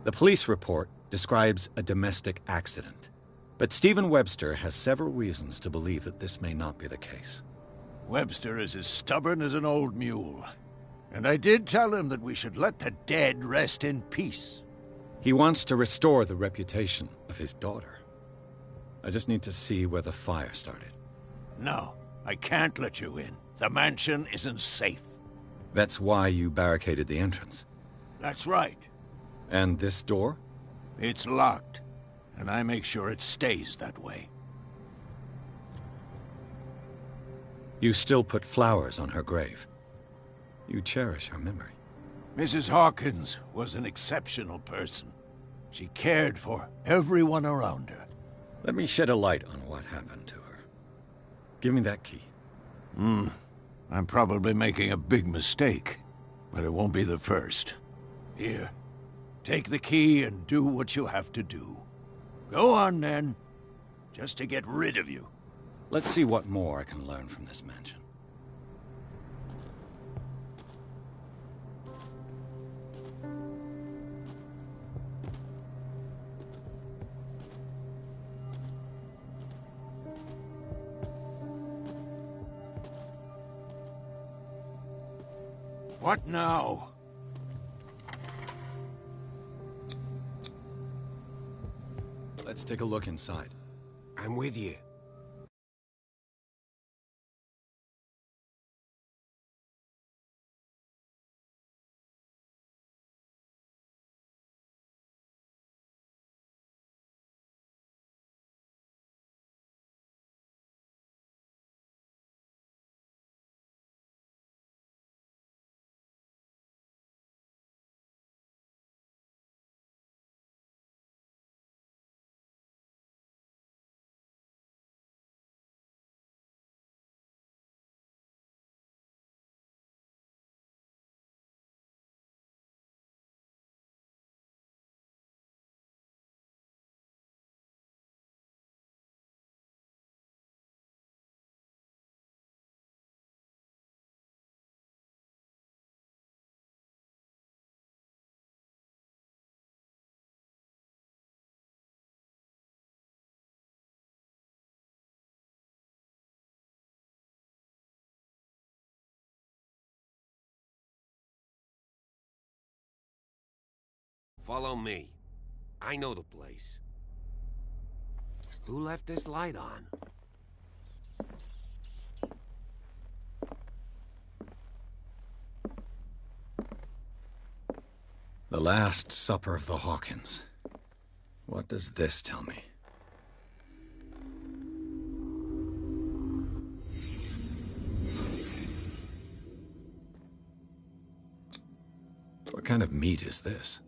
The police report describes a domestic accident, but Stephen Webster has several reasons to believe that this may not be the case. Webster is as stubborn as an old mule. And I did tell him that we should let the dead rest in peace. He wants to restore the reputation of his daughter. I just need to see where the fire started. No, I can't let you in. The mansion isn't safe. That's why you barricaded the entrance. That's right. And this door? It's locked, and I make sure it stays that way. You still put flowers on her grave. You cherish her memory. Mrs. Hawkins was an exceptional person. She cared for everyone around her. Let me shed a light on what happened to her. Give me that key. I'm probably making a big mistake, but it won't be the first. Here, take the key and do what you have to do. Go on, then. Just to get rid of you. Let's see what more I can learn from this mansion. What now? Let's take a look inside. I'm with you. Follow me. I know the place. Who left this light on? The Last Supper of the Hawkins. What does this tell me? What kind of meat is this?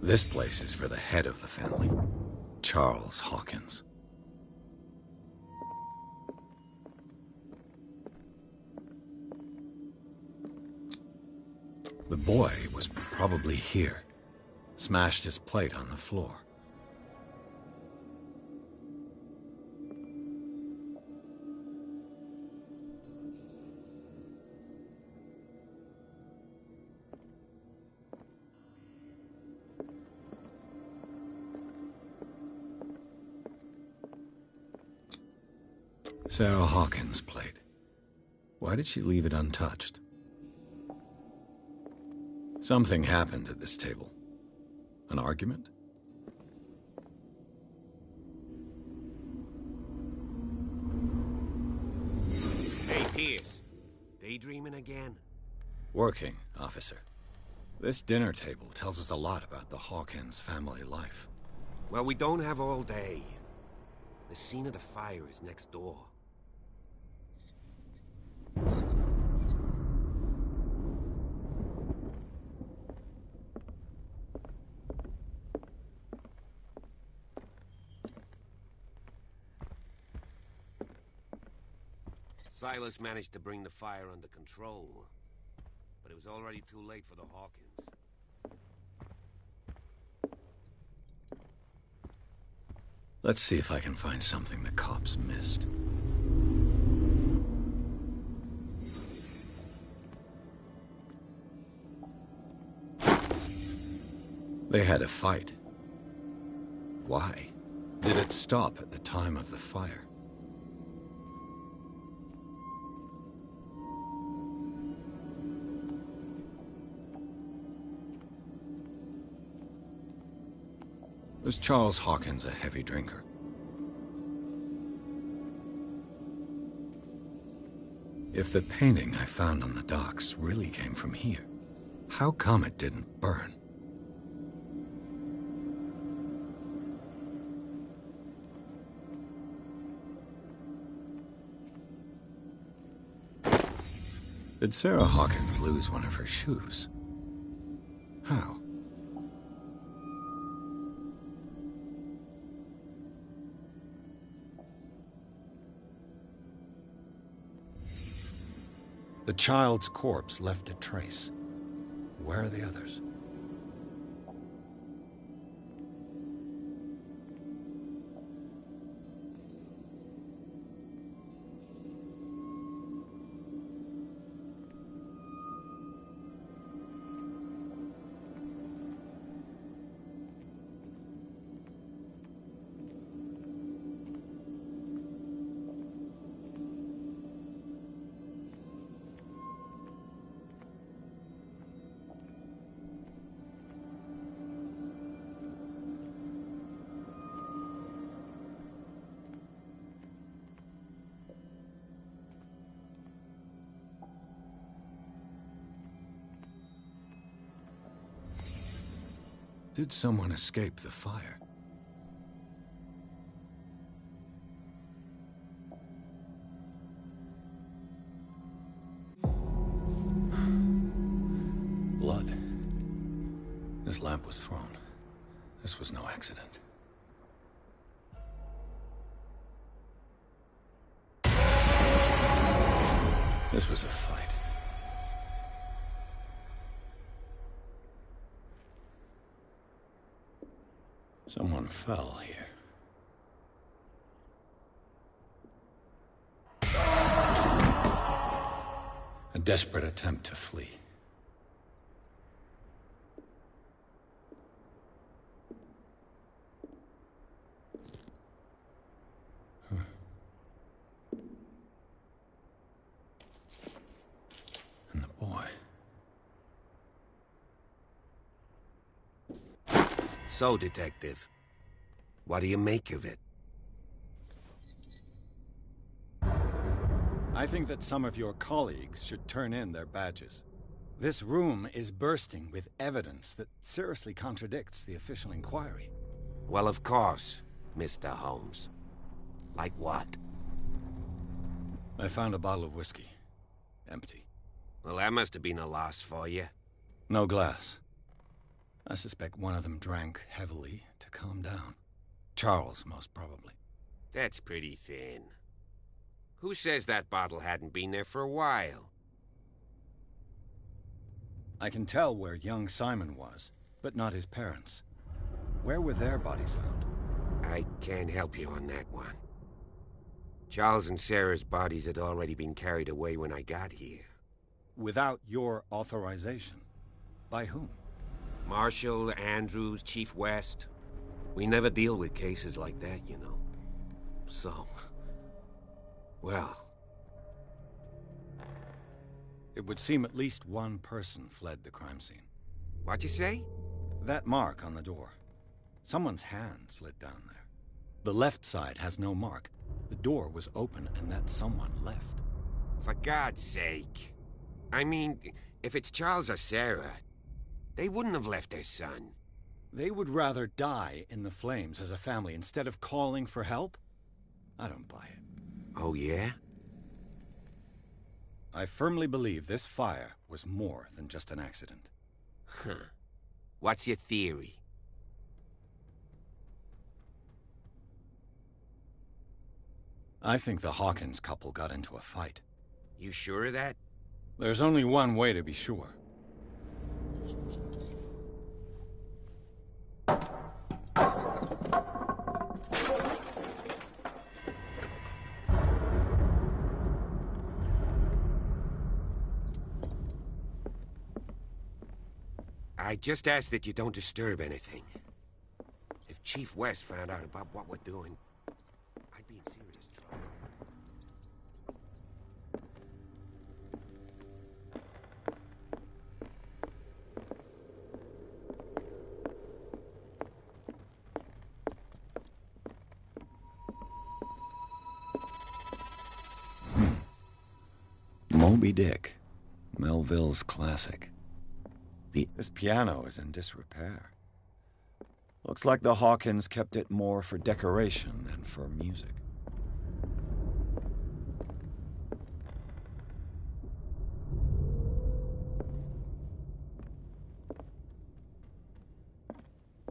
This place is for the head of the family, Charles Hawkins. The boy was probably here, smashed his plate on the floor. Sarah Hawkins' plate. Why did she leave it untouched? Something happened at this table. An argument? Hey, Pierce. Daydreaming again? Working, officer. This dinner table tells us a lot about the Hawkins family life. Well, we don't have all day. The scene of the fire is next door. Silas managed to bring the fire under control, but it was already too late for the Hawkins. Let's see if I can find something the cops missed. They had a fight. Why? Did it stop at the time of the fire? Was Charles Hawkins a heavy drinker? If the painting I found on the docks really came from here, how come it didn't burn? Did Sarah Hawkins lose one of her shoes? How? The child's corpse left a trace. Where are the others? Did someone escape the fire? Blood. This lamp was thrown. This was no accident. This was a fight. Someone fell here. A desperate attempt to flee. And the boy. So, Detective, what do you make of it? I think that some of your colleagues should turn in their badges. This room is bursting with evidence that seriously contradicts the official inquiry. Well, of course, Mr. Holmes. Like what? I found a bottle of whiskey. Empty. Well, that must have been a loss for you. No glass. I suspect one of them drank heavily to calm down. Charles, most probably. That's pretty thin. Who says that bottle hadn't been there for a while? I can tell where young Simon was, but not his parents. Where were their bodies found? I can't help you on that one. Charles and Sarah's bodies had already been carried away when I got here. Without your authorization? By whom? Marshall, Andrews, Chief West. We never deal with cases like that, you know. So... well... It would seem at least one person fled the crime scene. What'd you say? That mark on the door. Someone's hand slid down there. The left side has no mark. The door was open and that someone left. For God's sake. I mean, if it's Charles or Sarah, they wouldn't have left their son. They would rather die in the flames as a family instead of calling for help? I don't buy it. Oh, yeah? I firmly believe this fire was more than just an accident. Huh. What's your theory? I think the Hawkins couple got into a fight. You sure of that? There's only one way to be sure. I just ask that you don't disturb anything. If Chief West found out about what we're doing, I'd be in serious trouble. Moby Dick, Melville's classic. This piano is in disrepair. Looks like the Hawkins kept it more for decoration than for music.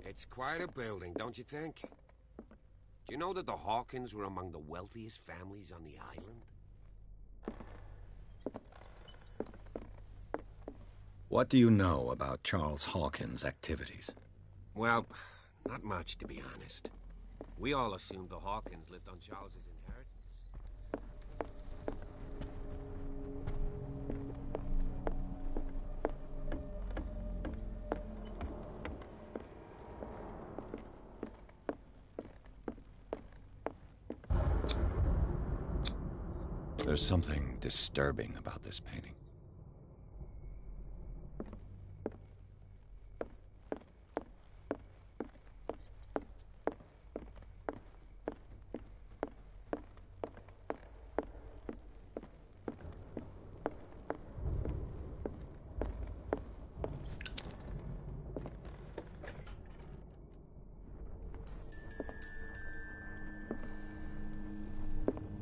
It's quite a building, don't you think? Do you know that the Hawkins were among the wealthiest families on the island? What do you know about Charles Hawkins' activities? Well, not much, to be honest. We all assumed the Hawkins lived on Charles's inheritance. There's something disturbing about this painting.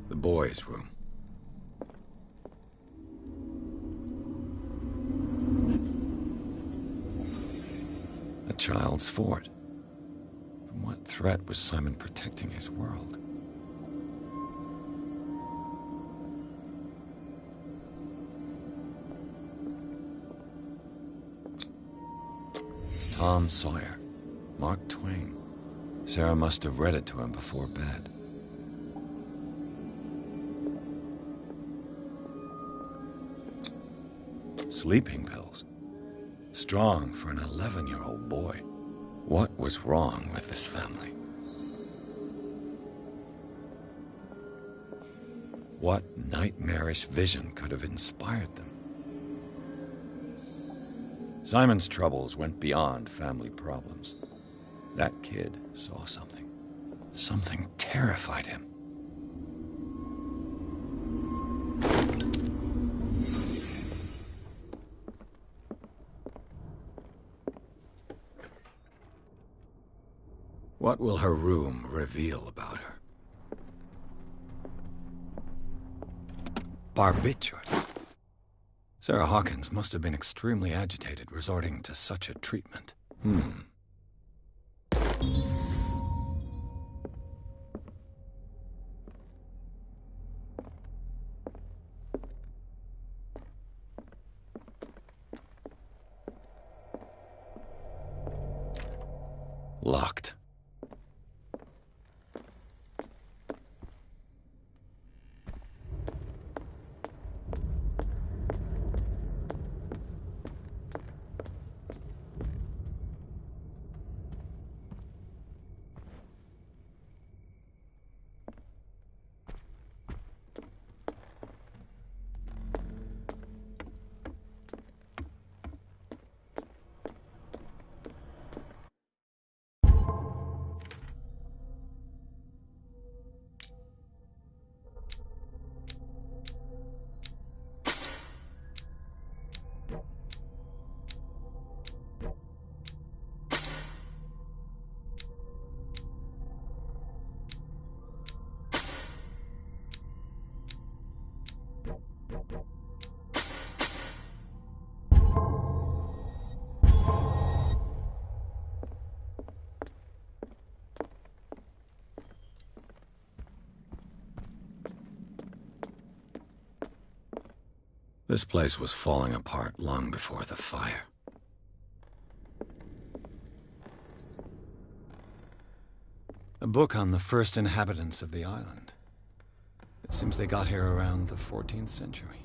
The boys' room. A child's fort. From what threat was Simon protecting his world? Tom Sawyer. Mark Twain. Sarah must have read it to him before bed. Sleeping pills. Strong for an 11-year-old boy. What was wrong with this family? What nightmarish vision could have inspired them? Simon's troubles went beyond family problems. That kid saw something. Something terrified him. What will her room reveal about her? Barbiturates. Sarah Hawkins must have been extremely agitated, resorting to such a treatment. Locked. This place was falling apart long before the fire. A book on the first inhabitants of the island. It seems they got here around the 14th century.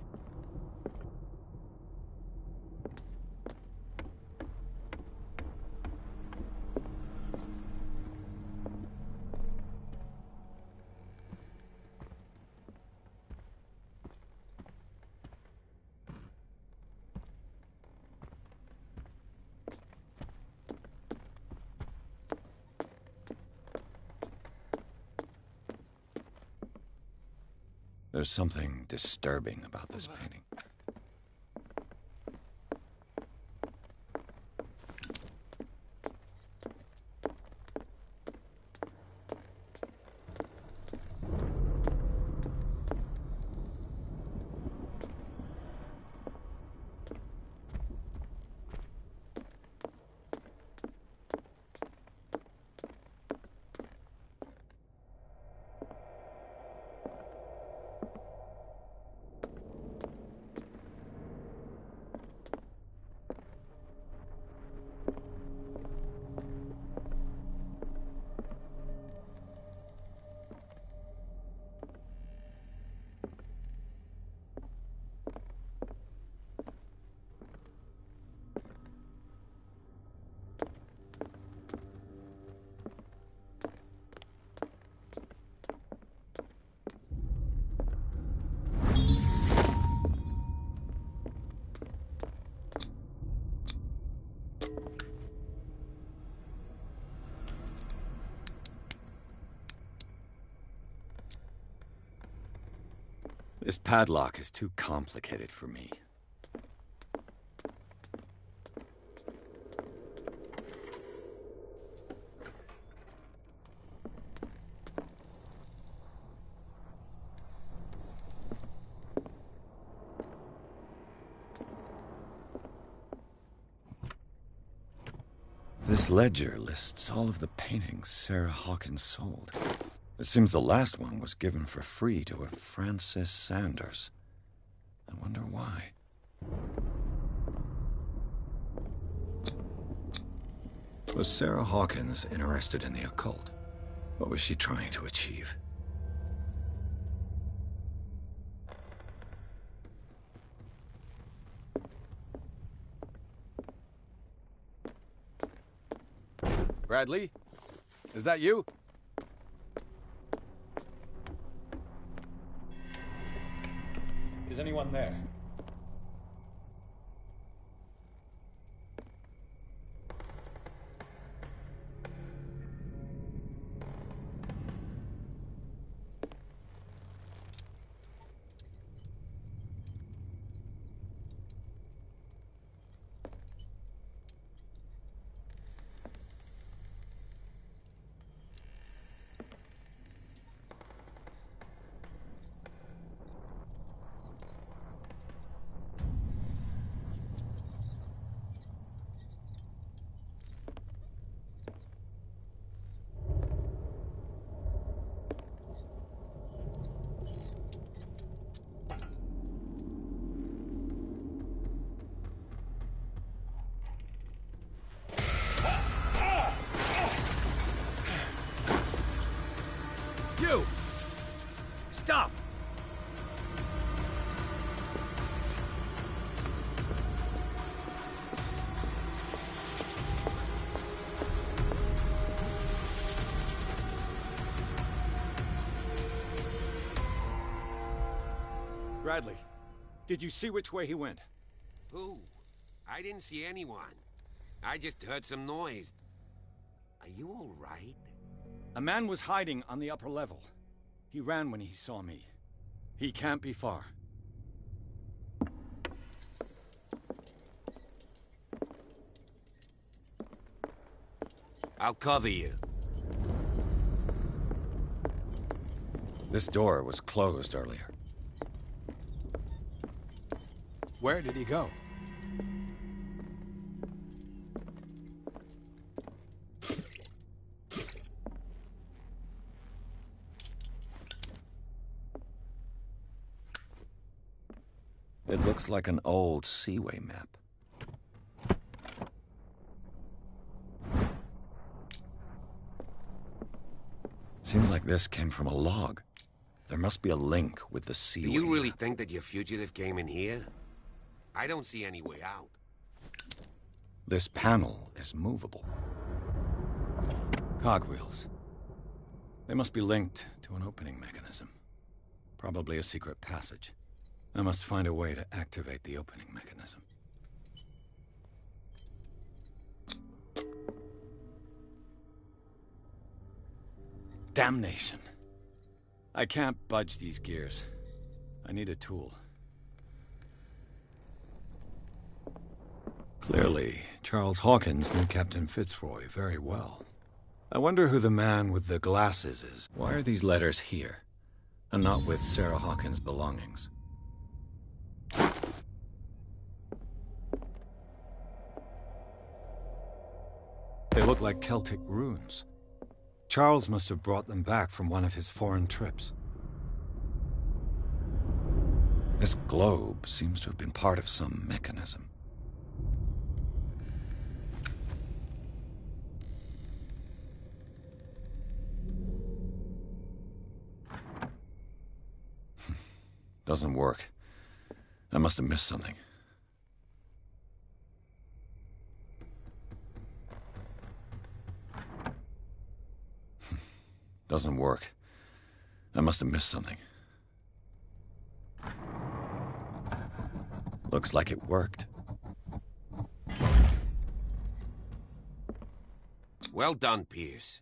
There's something disturbing about this painting. This padlock is too complicated for me. This ledger lists all of the paintings Sarah Hawkins sold. It seems the last one was given for free to a Francis Sanders. I wonder why. Was Sarah Hawkins interested in the occult? What was she trying to achieve? Bradley? Is that you? Is anyone there? You! Stop! Bradley, did you see which way he went? Who? I didn't see anyone. I just heard some noise. Are you all right? A man was hiding on the upper level. He ran when he saw me. He can't be far. I'll cover you. This door was closed earlier. Where did he go? It looks like an old seaway map. Seems like this came from a log. There must be a link with the seaway. Do you really think that your fugitive came in here? I don't see any way out. This panel is movable. Cogwheels. They must be linked to an opening mechanism. Probably a secret passage. I must find a way to activate the opening mechanism. Damnation. I can't budge these gears. I need a tool. Clearly, Charles Hawkins knew Captain Fitzroy very well. I wonder who the man with the glasses is. Why are these letters here, and not with Sarah Hawkins' belongings? They look like Celtic runes. Charles must have brought them back from one of his foreign trips. This globe seems to have been part of some mechanism. Doesn't work. I must have missed something. Doesn't work. I must have missed something. Looks like it worked. Well done, Pierce.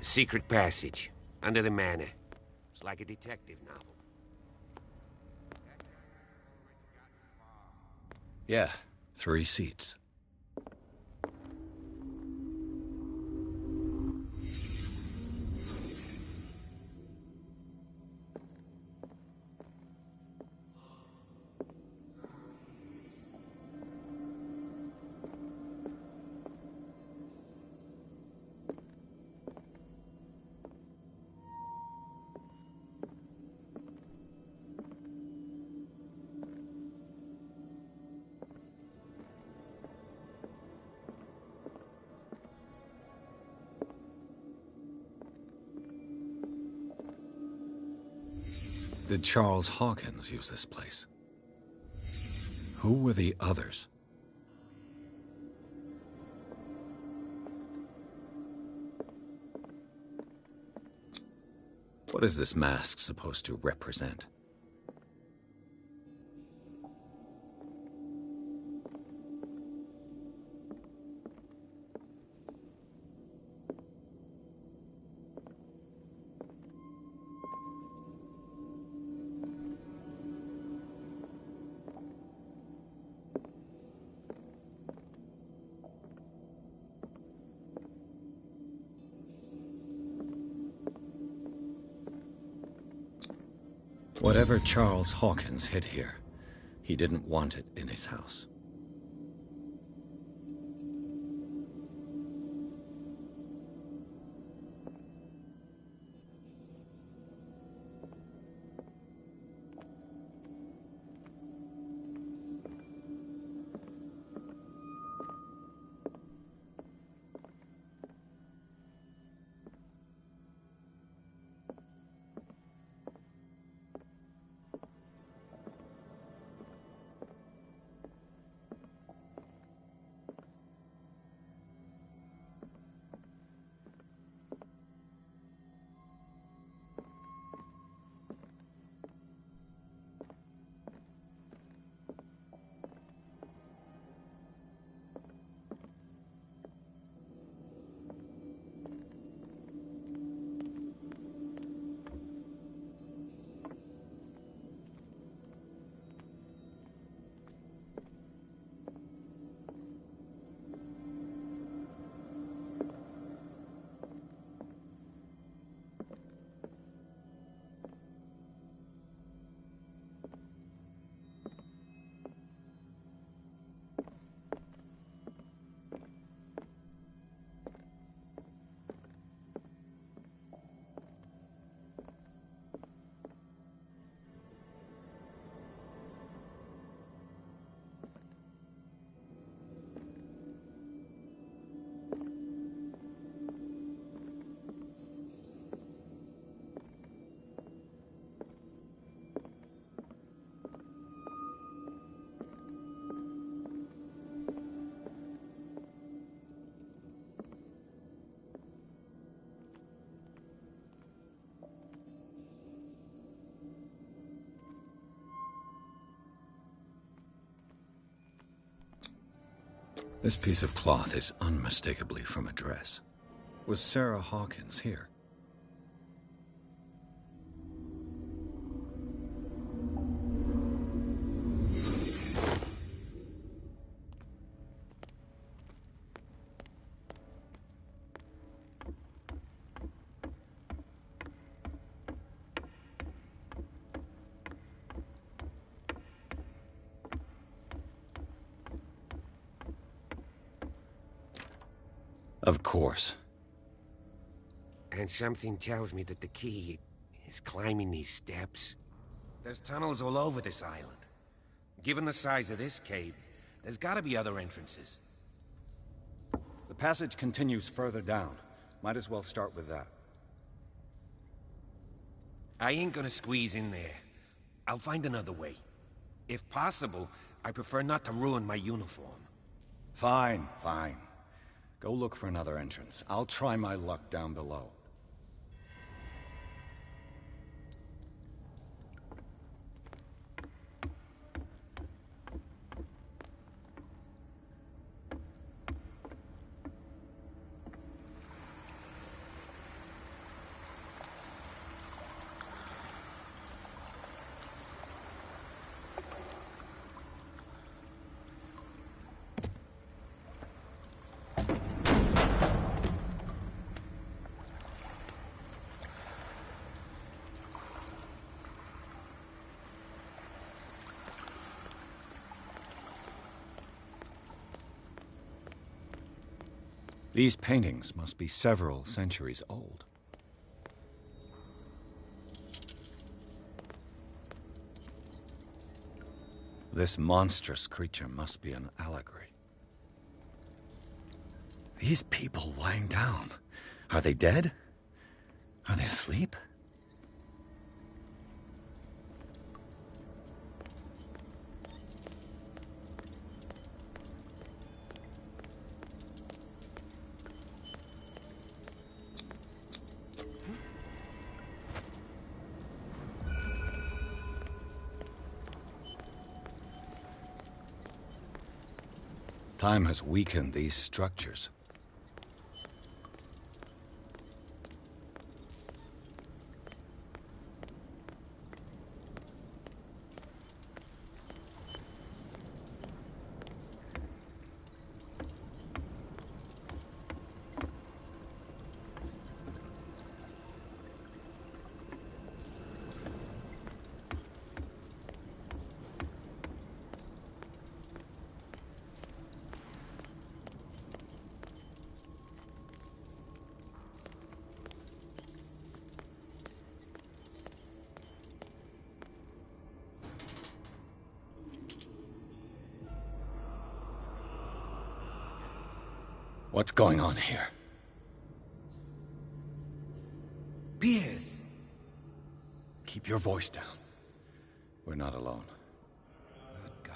A secret passage, under the manor. It's like a detective novel. Yeah, 3 seats. Did Charles Hawkins use this place? Who were the others? What is this mask supposed to represent? Whatever Charles Hawkins hid here, he didn't want it in his house. This piece of cloth is unmistakably from a dress. Was Sarah Hawkins here? Of course. And something tells me that the key is climbing these steps. There's tunnels all over this island. Given the size of this cave, there's gotta be other entrances. The passage continues further down. Might as well start with that. I ain't gonna squeeze in there. I'll find another way. If possible, I prefer not to ruin my uniform. Fine, fine. Go look for another entrance. I'll try my luck down below. These paintings must be several centuries old. This monstrous creature must be an allegory. These people lying down, are they dead? Are they asleep? Time has weakened these structures. What's going on here? Piers! Keep your voice down. We're not alone. Good God.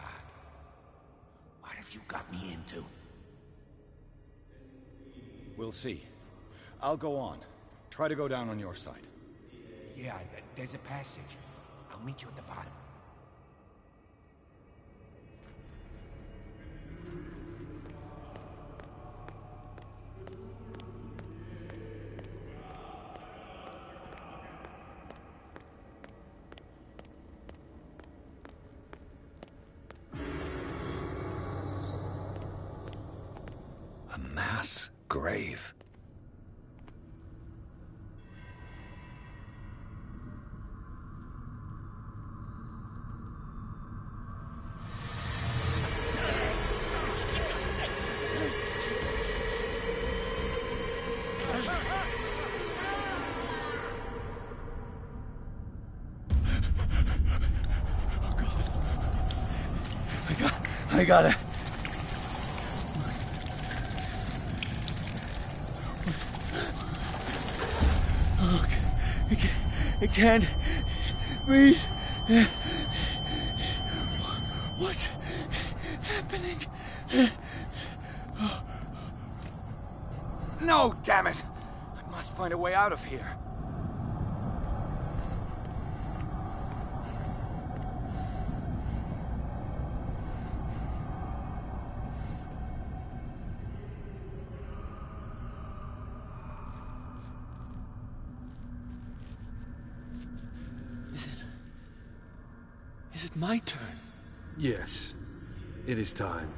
What have you got me into? We'll see. I'll go on. Try to go down on your side. Yeah, there's a passage. I'll meet you at the bottom. A mass grave. I got it. Oh, I can't breathe. What's happening? No, damn it! I must find a way out of here. Is it my turn? Yes. It is time.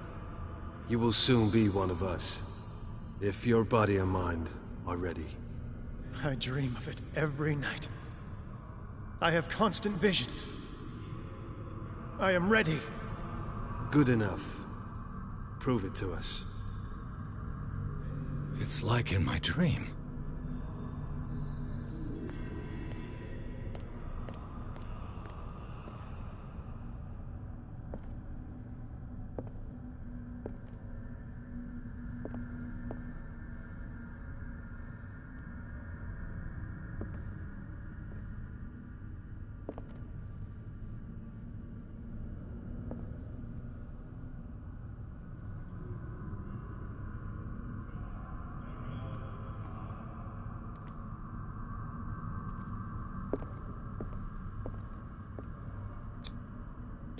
You will soon be one of us. If your body and mind are ready. I dream of it every night. I have constant visions. I am ready. Good enough. Prove it to us. It's like in my dream.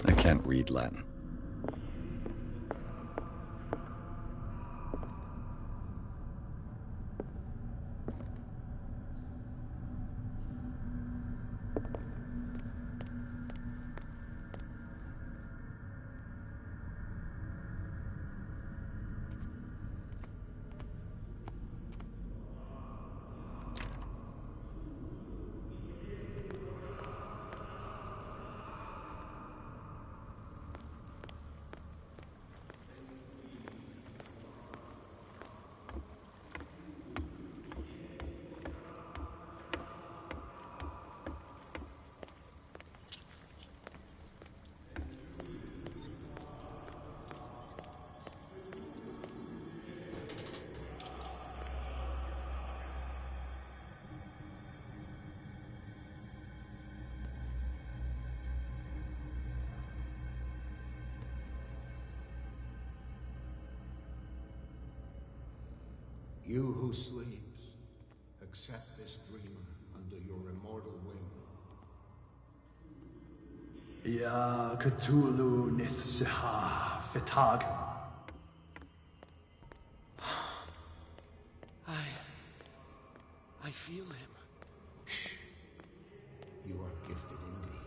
I can't read Latin. You who sleeps, accept this dreamer under your immortal wing. Ya KETHOOloo nithsiha fitagim. I feel him. Shh. You are gifted indeed.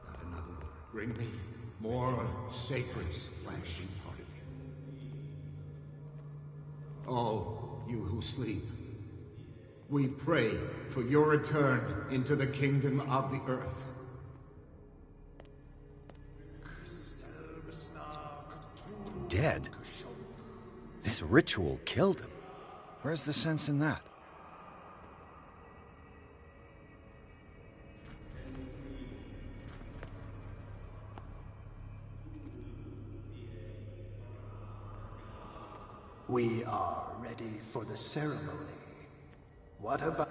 Not another word. Bring me more sacred flesh and part of you. Oh, you who sleep, we pray for your return into the kingdom of the earth. Dead? This ritual killed him. Where's the sense in that? We are ready for the ceremony. What about